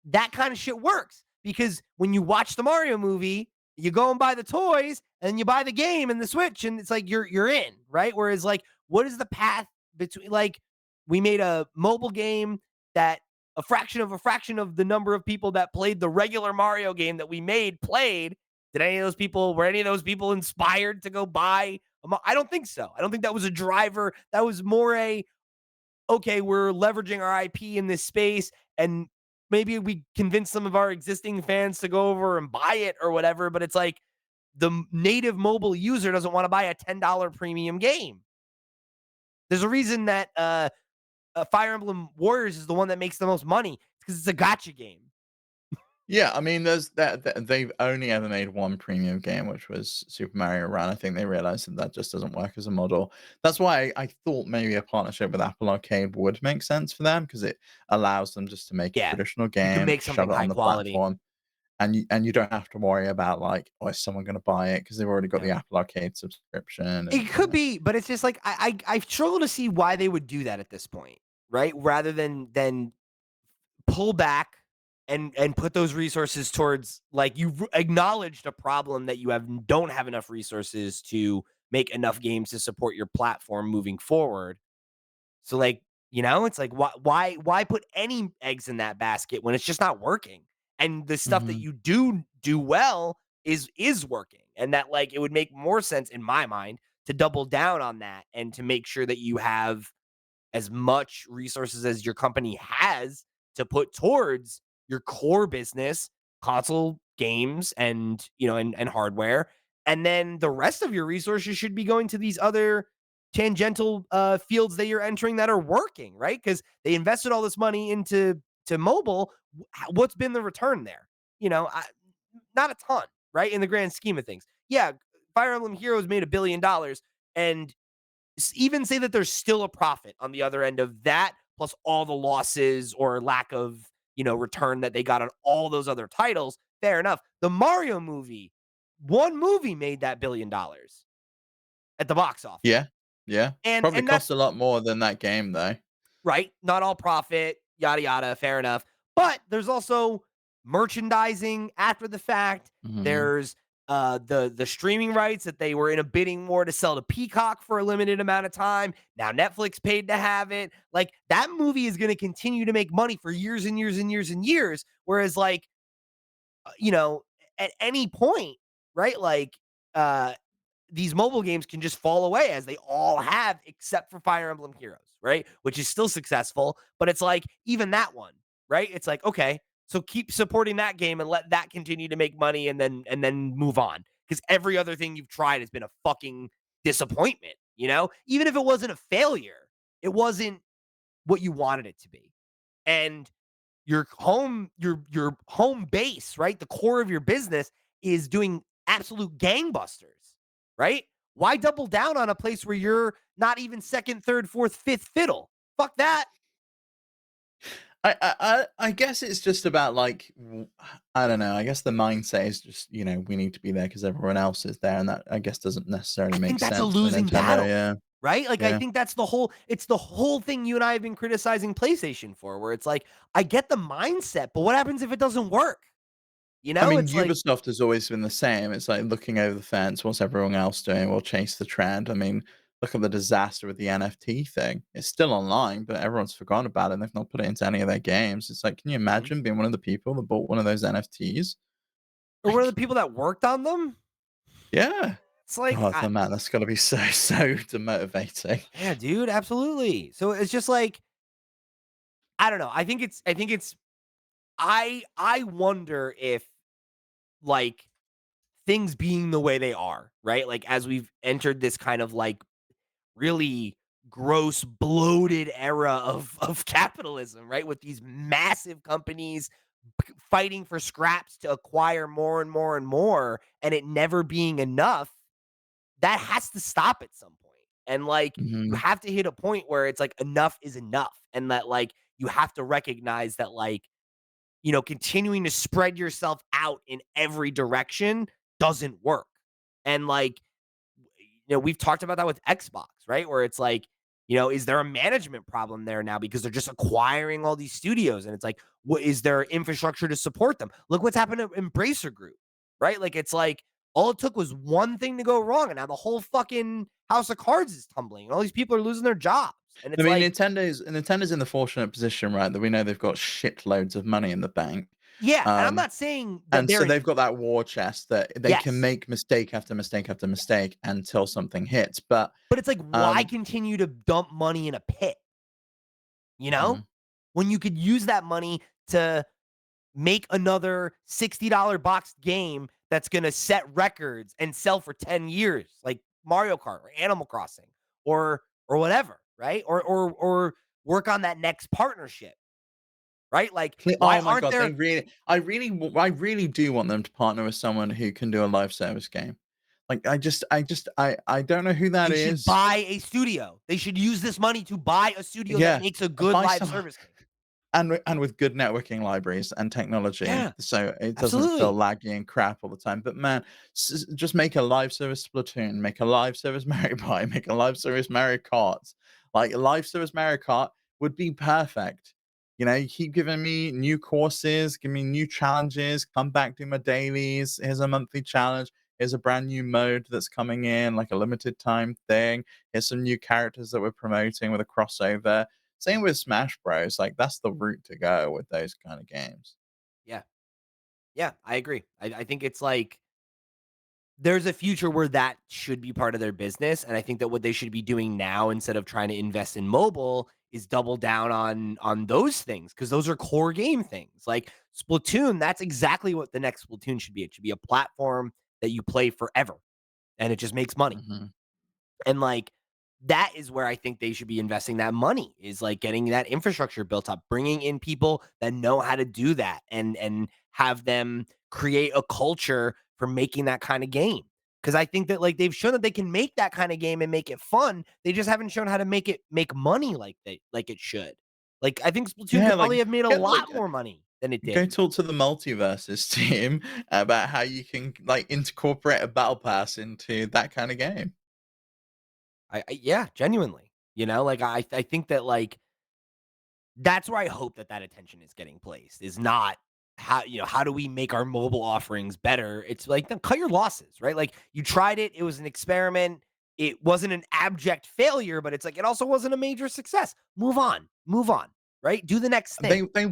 A: That kind of shit works because when you watch the Mario movie, you go and buy the toys and you buy the game and the Switch, and it's like you're in, right? Whereas like, what is the path between like we made a mobile game that a fraction of the number of people that played the regular Mario game that we made played. Did any of those people were any of those people inspired to go buy I don't think so. I don't think that was a driver. That was more a okay, we're leveraging our IP in this space and maybe we convince some of our existing fans to go over and buy it or whatever. But it's like, the native mobile user doesn't want to buy a $10 premium game. There's a reason that Fire Emblem Warriors is the one that makes the most money. It's because it's a gotcha game.
B: Yeah, I mean, there's they've only ever made one premium game, which was Super Mario Run. I think they realized that that just doesn't work as a model. That's why I thought maybe a partnership with Apple Arcade would make sense for them because it allows them just to make a
A: Yeah,
B: traditional
A: you can
B: game,
A: make
B: shove
A: something
B: it
A: high
B: on the
A: quality.
B: platform, and you don't have to worry about like, oh, is someone going to buy it because they've already got the
A: Yeah.
B: Apple Arcade subscription, and
A: It could be, but it's just like I struggle to see why they would do that at this point, right? Rather than pull back and put those resources towards, like, you've acknowledged a problem that you don't have enough resources to make enough games to support your platform moving forward. So, like, it's like, why put any eggs in that basket when it's just not working? And the stuff that
B: Mhm.
A: you do well is working. And that, like, it would make more sense in my mind to double down on that and to make sure that you have as much resources as your company has to put towards your core business, console games, and and hardware. And then the rest of your resources should be going to these other tangential fields that you're entering that are working, right? Because they invested all this money into mobile. What's been the return there? Not a ton, right? In the grand scheme of things. Yeah, Fire Emblem Heroes made $1 billion, and even say that there's still a profit on the other end of that, plus all the losses or lack of return that they got on all those other titles. Fair enough. The Mario movie, one movie made that $1 billion at the box office,
B: Yeah, yeah.
A: and
B: Probably cost
A: that's
B: a lot more than that game though.
A: right. Not all profit, yada yada. Fair enough. But there's also merchandising after the fact.
B: Mhm.
A: There's the streaming rights that they were in a bidding war to sell to Peacock for a limited amount of time. Now Netflix paid to have it. Like, that movie is going to continue to make money for years and years and years and years. Whereas, like, you know, at any point, right? Like, uh these mobile games can just fall away, as they all have, except for Fire Emblem Heroes, right? Which is still successful, but it's like, even that one, right? It's like, okay, so keep supporting that game and let that continue to make money, and then move on, because every other thing you've tried has been a fucking disappointment. Even if it wasn't a failure, it wasn't what you wanted it to be. And your home base, right? The core of your business is doing absolute gangbusters, right? Why double down on a place where you're not even second, third, fourth, fifth fiddle? Fuck that.
B: I guess it's just about like I don't know. I guess the mindset is just we need to be there because everyone else is there, and that I guess doesn't necessarily
A: I
B: make
A: think that's a
B: sense for
A: losing
B: Nintendo.
A: battle,
B: Yeah,
A: right? Like, I
B: yeah.
A: think it's the whole thing you and I have been criticizing PlayStation for, where it's like, I get the mindset, but what happens if it doesn't work?
B: I mean,
A: It's like,
B: Ubisoft has always been the same. It's like looking over the fence. What's everyone else doing? We'll chase the trend. I mean, look at the disaster with the NFT thing. It's still online, but everyone's forgotten about it. And they've not put it into any of their games. It's like, can you
A: mhm.
B: imagine being one of the people that bought one of those NFTs?
A: Or one of the
B: Like,
A: people that worked on them.
B: yeah.
A: It's like,
B: Oh, man, that's got to be so demotivating.
A: yeah, dude, absolutely. So it's just like, I don't know. I wonder if, like, things being the way they are, right? Like, as we've entered this kind of, like, really gross, bloated era of capitalism, right? With these massive companies fighting for scraps to acquire more and more and more, and it never being enough. That has to stop at some point. And, like, you
B: Mhm.
A: have to hit a point where it's like, enough is enough. And that, like, you have to recognize that, like, continuing to spread yourself out in every direction doesn't work. And, like, we've talked about that with Xbox, right? Where it's like, is there a management problem there now because they're just acquiring all these studios? And it's like, what is there infrastructure to support them? Look what's happened to Embracer Group, right? Like, it's like, all it took was one thing to go wrong, and now the whole fucking house of cards is tumbling, and all these people are losing their jobs. And
B: I
A: it's
B: mean,
A: like,
B: Nintendo's in the fortunate position, right, that we know they've got shitloads of money in the bank.
A: yeah, and I'm
B: Um,
A: not saying that
B: and so
A: they're
B: they've got that war chest that they can
A: yes,
B: make mistake after mistake after mistake until something hits. But
A: but it's like, why
B: um,
A: continue to dump money in a pit? You know,
B: mhm.
A: when you could use that money to make another $60 boxed game that's gonna set records and sell for 10 years, like Mario Kart or Animal Crossing or whatever, right? Or work on that next partnership, right? Like, why
B: Oh my
A: aren't
B: god, they
A: there
B: really I really do want them to partner with someone who can do a live service game. Like, I don't know who that
A: they should
B: is.
A: buy a studio. They should use this money to buy a studio that
B: Yeah,
A: makes a good
B: buy
A: live
B: some
A: service game.
B: and with good networking libraries and technology,
A: Yeah,
B: so it doesn't feel
A: absolutely.
B: laggy and crap all the time. But man, just make a live service Splatoon, make a live service Mario Party, make a live service Mario Kart. Like a live service Mario Kart would be perfect. You know, you keep giving me new courses, give me new challenges, come back, do my dailies. Here's a monthly challenge. Here's a brand new mode that's coming in, like a limited time thing. Here's some new characters that we're promoting with a crossover. Same with Smash Bros. Like that's the route to go with those kind of games.
A: Yeah. Yeah, I agree. I think it's like there's a future where that should be part of their business, and I think that what they should be doing now instead of trying to invest in mobile is double down on those things because those are core game things. Like Splatoon, that's exactly what the next Splatoon should be. It should be a platform that you play forever, and it just makes money.
B: Mhm.
A: And like that is where I think they should be investing that money is like getting that infrastructure built up, bringing in people that know how to do that and have them create a culture for making that kind of game. Cuz I think that like they've shown that they can make that kind of game and make it fun. They just haven't shown how to make money like it should. Like I think Splatoon
B: Yeah,
A: could
B: like
A: probably have made a
B: get like
A: lot more money than it
B: go
A: did.
B: talk to the multiverses team about how you can like incorporate a battle pass into that kind of game.
A: I yeah, genuinely. You know, like I think that like that's where I hope that that attention is getting placed, is not how do we make our mobile offerings better? It's like, then cut your losses, right? Like, you tried it, it was an experiment, it wasn't an abject failure, but it's like, it also wasn't a major success. Move on, right? Do the next thing.
B: They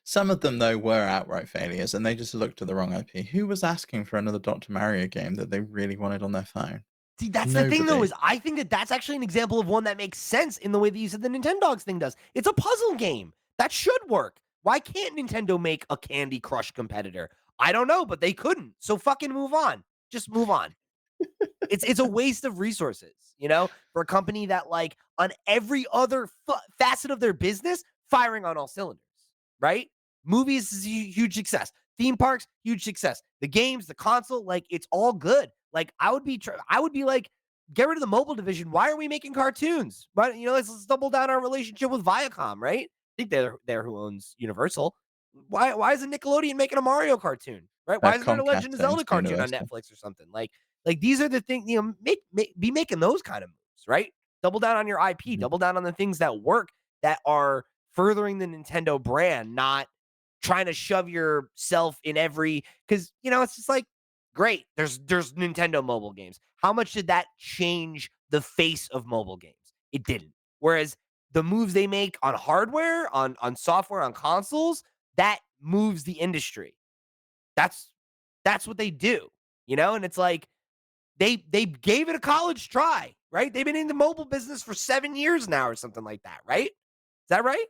B: some of them though were outright failures and they just looked at the wrong IP. Who was asking for another Dr. Mario game that they really wanted on their phone?
A: See, that's the thing though,
B: Nobody.
A: is I think that that's actually an example of one that makes sense in the way that you said the Nintendogs thing does. It's a puzzle game. That should work. Why can't Nintendo make a Candy Crush competitor? I don't know, but they couldn't. So fucking move on. Just move on. It's a waste of resources, for a company that like on every other facet of their business firing on all cylinders, right? Movies is a huge success. Theme parks, huge success. The games, the console, like it's all good. Like I would be like, get rid of the mobile division. Why are we making cartoons? But let's double down our relationship with Viacom, right? I think they're who owns Universal. Why isn't Nickelodeon making a Mario cartoon? Right? Why isn't there a Legend
B: Comcast
A: of
B: owns
A: Zelda cartoon on
B: Universal.
A: Netflix or something? Like these are the things, be making those kind of moves, right? Double down on your IP,
B: Mhm.
A: double down on the things that work that are furthering the Nintendo brand, not trying to shove yourself in every because it's just like great. There's Nintendo mobile games. How much did that change the face of mobile games? It didn't. Whereas the moves they make on hardware, on software, on consoles, that moves the industry. That's that's what they do, and it's like they gave it a college try, right? They've been in the mobile business for 7 years now or something like that, right? Is that right?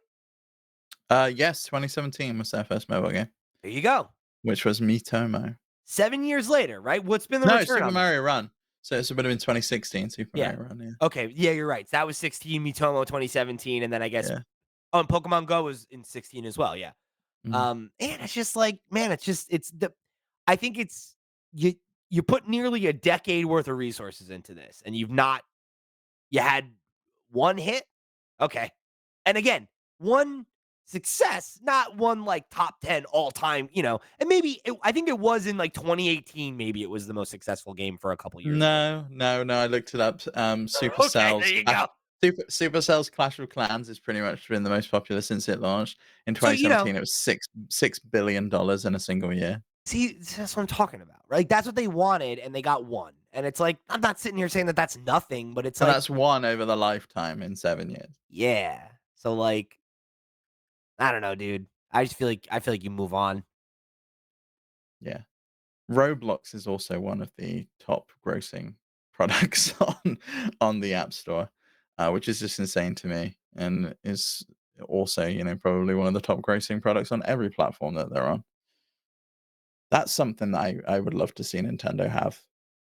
B: Yes, 2017 was their first mobile game,
A: There you go.
B: which was Miitomo.
A: 7 years later, right? What's been the
B: No,
A: return
B: Super
A: on that?
B: Mario Run. So it would have been 2016 Super
A: Yeah.
B: Mario Run, yeah.
A: Okay, yeah, you're right. So that was 16, Mitomo 2017, and then I guess
B: Yeah.
A: Pokemon Go was in 16 as well, yeah.
B: Mhm.
A: And it's just like, man, it's the I think it's you you put nearly a decade worth of resources into this, and you had 1 hit? Okay. And again, 1 success, not 1, like, top 10 all-time, and maybe I think it was in, like, 2018, maybe it was the most successful game for a couple years there.
B: No, no, no, I looked it up.
A: Okay, there you go.
B: Supercell's Clash of Clans has pretty much been the most popular since it launched. In
A: So,
B: 2017, it was $6 billion in a single year.
A: see, that's what I'm talking about, right? That's what they wanted, and they got 1, and it's like, I'm not sitting here saying that that's nothing, but it's
B: And
A: like,
B: that's one over the lifetime in 7 years.
A: yeah. So, like, I don't know, dude. I feel like you move on.
B: Yeah. Roblox is also one of the top grossing products on the App Store, which is just insane to me, and is also, probably one of the top grossing products on every platform that they're on. That's something that I would love to see Nintendo have,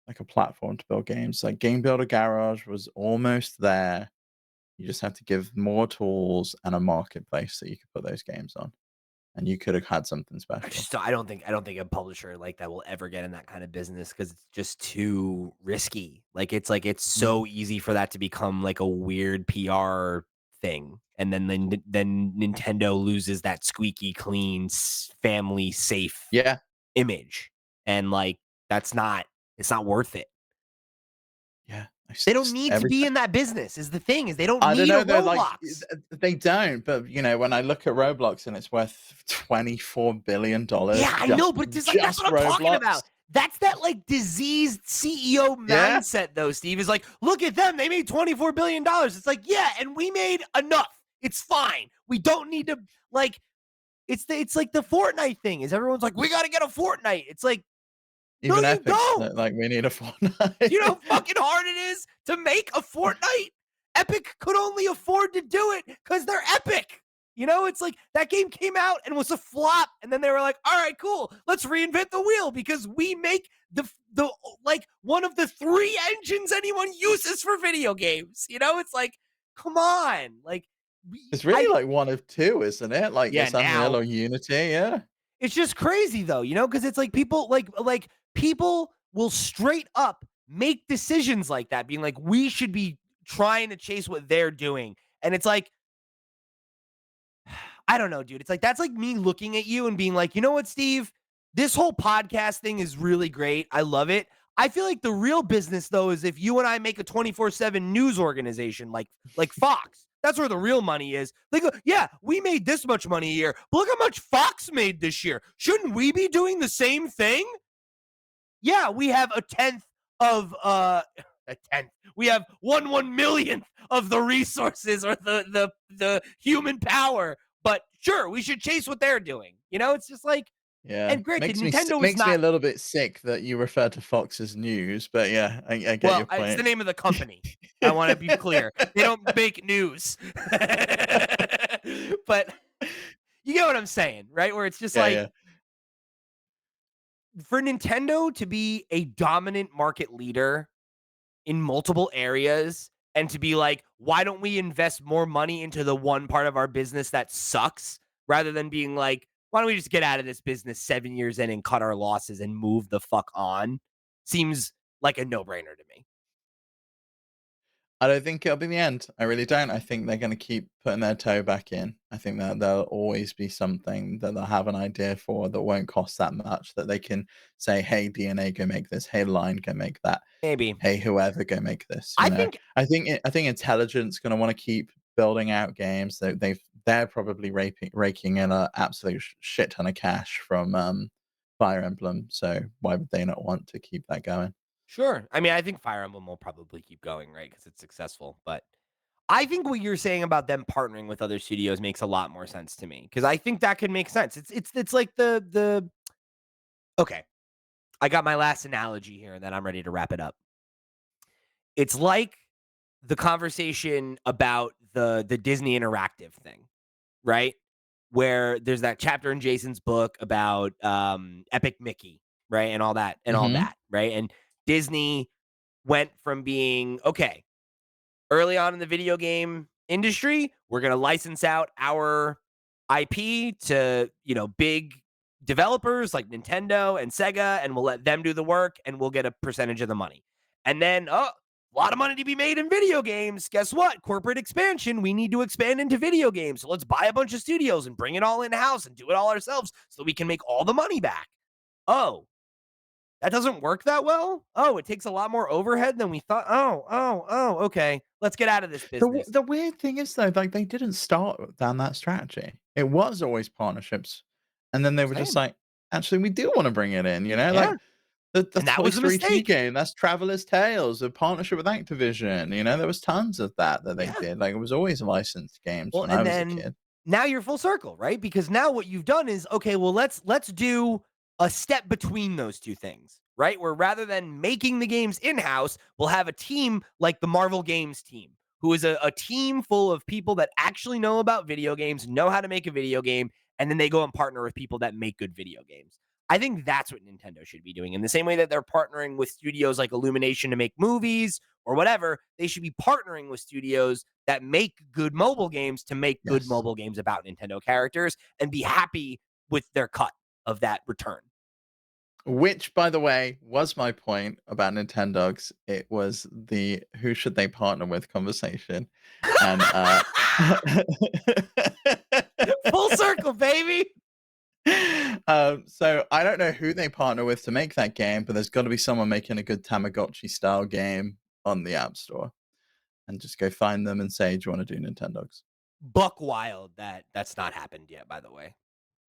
B: like a platform to build games. Like Game Builder Garage was almost there. You just have to give more tools and a marketplace that you could put those games on, and you could have had something special.
A: I don't think a publisher like that will ever get in that kind of business because it's just too risky. Like it's
B: Mm.
A: so easy for that to become like a weird PR thing, and then Nintendo loses that squeaky clean family safe
B: Yeah,
A: image, and like that's not it's not worth it.
B: yeah.
A: They don't need to be in that business. Is the thing is they don't
B: I don't
A: need a
B: know, though, like,
A: Roblox.
B: they don't, but, when I look at Roblox and it's worth $24 billion
A: Yeah, I know,
B: just
A: but just like that's
B: just
A: what I'm talking about.
B: Roblox.
A: That's that like diseased CEO
B: Yeah,
A: mindset, though, Steve. Is like, look at them. They made $24 billion. It's like, yeah, and we made enough. It's fine. We don't need to like it's like the Fortnite thing. Is everyone's like, we gotta get a Fortnite. It's like, no,
B: even
A: you
B: Epic's
A: don't.
B: like, "We need a
A: Do you know
B: Fortnite."
A: how fucking hard it is to make a Fortnite? Epic could only afford to do it because they're Epic. It's like that game came out and was a flop, and then they were like, "All right, cool, let's reinvent the wheel because we make the like one of the three engines anyone uses for video games." It's like, come on, like
B: It's
A: I
B: really like one of 2, isn't it? Like,
A: yeah
B: it's Unreal
A: now
B: or Unity, yeah.
A: it's just crazy though, because it's like people people will straight up make decisions like that, being like, we should be trying to chase what they're doing. And it's like, I don't know, dude. It's like that's like me looking at you and being like, you know what, Steve? This whole podcast thing is really great. I love it. I feel like the real business though is if you and I make a 24/7 news organization like Fox. That's where the real money is. Like, yeah, we made this much money a year, but look how much Fox made this year. Shouldn't we be doing the same thing? Yeah, we have a tenth of a tenth. We have one millionth of the resources or the human power. But sure, we should chase what they're doing. It's just like,
B: Yeah.
A: and granted,
B: It
A: Nintendo is
B: makes me a
A: not.
B: little bit sick that you refer to Fox as news, but yeah, I get
A: Well,
B: your
A: it's the
B: point.
A: name of the company. I want to be clear. They don't make news, but you get what I'm saying, right? Where it's just
B: Yeah,
A: like
B: yeah.
A: for Nintendo to be a dominant market leader in multiple areas and to be like, why don't we invest more money into the one part of our business that sucks rather than being like, why don't we just get out of this business 7 years in and cut our losses and move the fuck on? Seems like a no brainer to me.
B: I don't think it'll be the end. I really don't. I think they're gonna keep putting their toe back in. I think that there'll always be something that they'll have an idea for that won't cost that much, that they can say, "Hey, DNA, go make this. Hey, Line, go make that.
A: Maybe.
B: Hey, whoever, go make this,"
A: I think,
B: I think Intelligent's gonna wanna keep building out games. They're probably raking in a absolute shit ton of cash from, Fire Emblem, so why would they not want to keep that going?
A: sure. I mean, I think Fire Emblem will probably keep going, right? Because it's successful. But I think what you're saying about them partnering with other studios makes a lot more sense to me because I think that could make sense. It's like the okay. I got my last analogy here, and then I'm ready to wrap it up. It's like the conversation about the Disney Interactive thing, right? Where there's that chapter in Jason's book about Epic Mickey, right? And all that,
B: Mhm.
A: right? And Disney went from being okay, early on in the video game industry, we're going to license out our IP to, big developers like Nintendo and Sega, and we'll let them do the work and we'll get a percentage of the money. And then, oh, a lot of money to be made in video games. Guess what? Corporate expansion. We need to expand into video games. So let's buy a bunch of studios and bring it all in house and do it all ourselves so that we can make all the money back. Oh, that doesn't work that well? Oh, it takes a lot more overhead than we thought. Oh, okay. Let's get out of this business.
B: The weird thing is though, like, they didn't start down that strategy. It was always partnerships, and then they were just
A: Same.
B: like, "Actually, we do wanna bring it in,"
A: Yeah.
B: like, the
A: And that
B: Toy
A: was a
B: Story 2
A: mistake.
B: game, that's Traveller's Tales, a partnership with Activision, there was tons of that they
A: Yeah.
B: did, like, it was always licensed games
A: Well,
B: when I
A: and
B: was a
A: then
B: kid.
A: now you're full circle, right? Because now what you've done is okay, well, let's do a step between those two things, right? Where rather than making the games in-house, we'll have a team like the Marvel Games team, who is a team full of people that actually know about video games, know how to make a video game, and then they go and partner with people that make good video games. I think that's what Nintendo should be doing. In the same way that they're partnering with studios like Illumination to make movies or whatever, they should be partnering with studios that make good mobile games to make good
B: Yes.
A: mobile games about Nintendo characters and be happy with their cut of that return.
B: Which, by the way, was my point about Nintendogs. It was the who should they partner with conversation. And
A: Full circle, baby.
B: so I don't know who they partner with to make that game, but there's got to be someone making a good Tamagotchi style game on the App Store. And just go find them and say, "Do you want to do Nintendogs?"
A: Buck wild that that's not happened yet, by the way,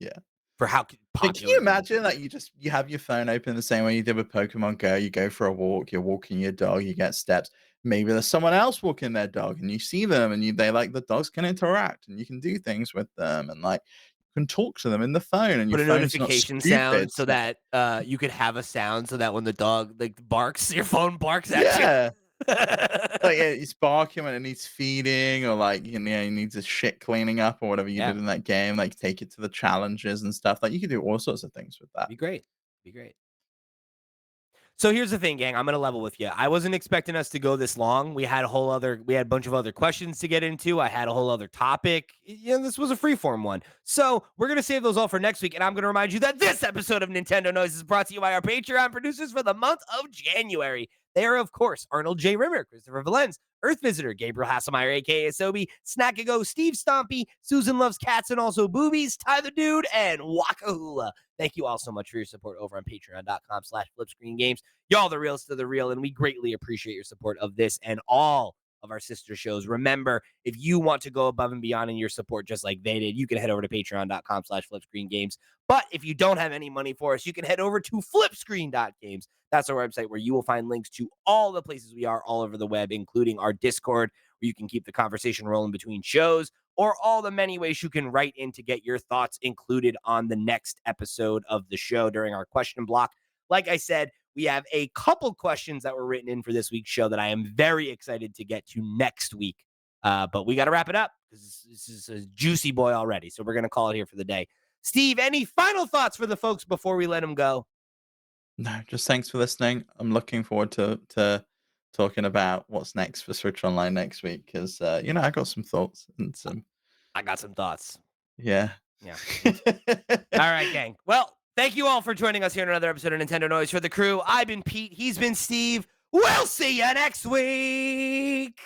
B: Yeah.
A: for how
B: Can you
A: popular.
B: imagine that you have your phone open the same way you did with Pokemon Go? You go for a walk, you're walking your dog, you get steps. Maybe there's someone else walking their dog, and you see them, and they like the dogs can interact, and you can do things with them, and like you can talk to them in the phone, and your
A: Put a
B: phone's not
A: notification sound
B: stupid.
A: so that you could have a sound so that when the dog like barks, your phone barks at you.
B: Yeah. Like, it's barking when it needs feeding or, like, it needs a shit cleaning up or whatever you
A: Yeah,
B: did in that game, like, take it to the challenges and stuff, like, you could do all sorts of things with that.
A: be great. Be great. So here's the thing, gang. I'm gonna level with you. I wasn't expecting us to go this long. We had a bunch of other questions to get into. I had a whole other topic. This was a freeform one. So we're gonna save those all for next week. And I'm gonna remind you that this episode of Nintendo Noise is brought to you by our Patreon producers for the month of January. They are, of course, Arnold J. Rimmer, Christopher Valenz, Earth Visitor, Gabriel Hasselmeyer, aka Sobi, Snackago, Steve Stompy, Susan Loves Cats and also Boobies, Ty the Dude, and Wakahula. Thank you all so much for your support over on patreon.com/flipscreengames. Y'all the realest of the real, and we greatly appreciate your support of this and all of our sister shows. Remember, if you want to go above and beyond in your support just like they did, you can head over to patreon.com/flipscreengames. But if you don't have any money for us, you can head over to flipscreen.games. That's our website where you will find links to all the places we are all over the web, including our Discord, where you can keep the conversation rolling between shows, or all the many ways you can write in to get your thoughts included on the next episode of the show during our question block. Like I said, we have a couple questions that were written in for this week's show that I am very excited to get to next week. But we got to wrap it up because this is a juicy boy already. So we're going to call it here for the day. Steve, any final thoughts for the folks before we let them go?
B: No, just thanks for listening. I'm looking forward to talking about what's next for Switch Online next week because, I got some thoughts and some
A: I got some thoughts.
B: yeah.
A: Yeah. All right, gang. Well, thank you all for joining us here in another episode of Nintendo Noise. For the crew, I've been Pete. He's been Steve. We'll see you next week.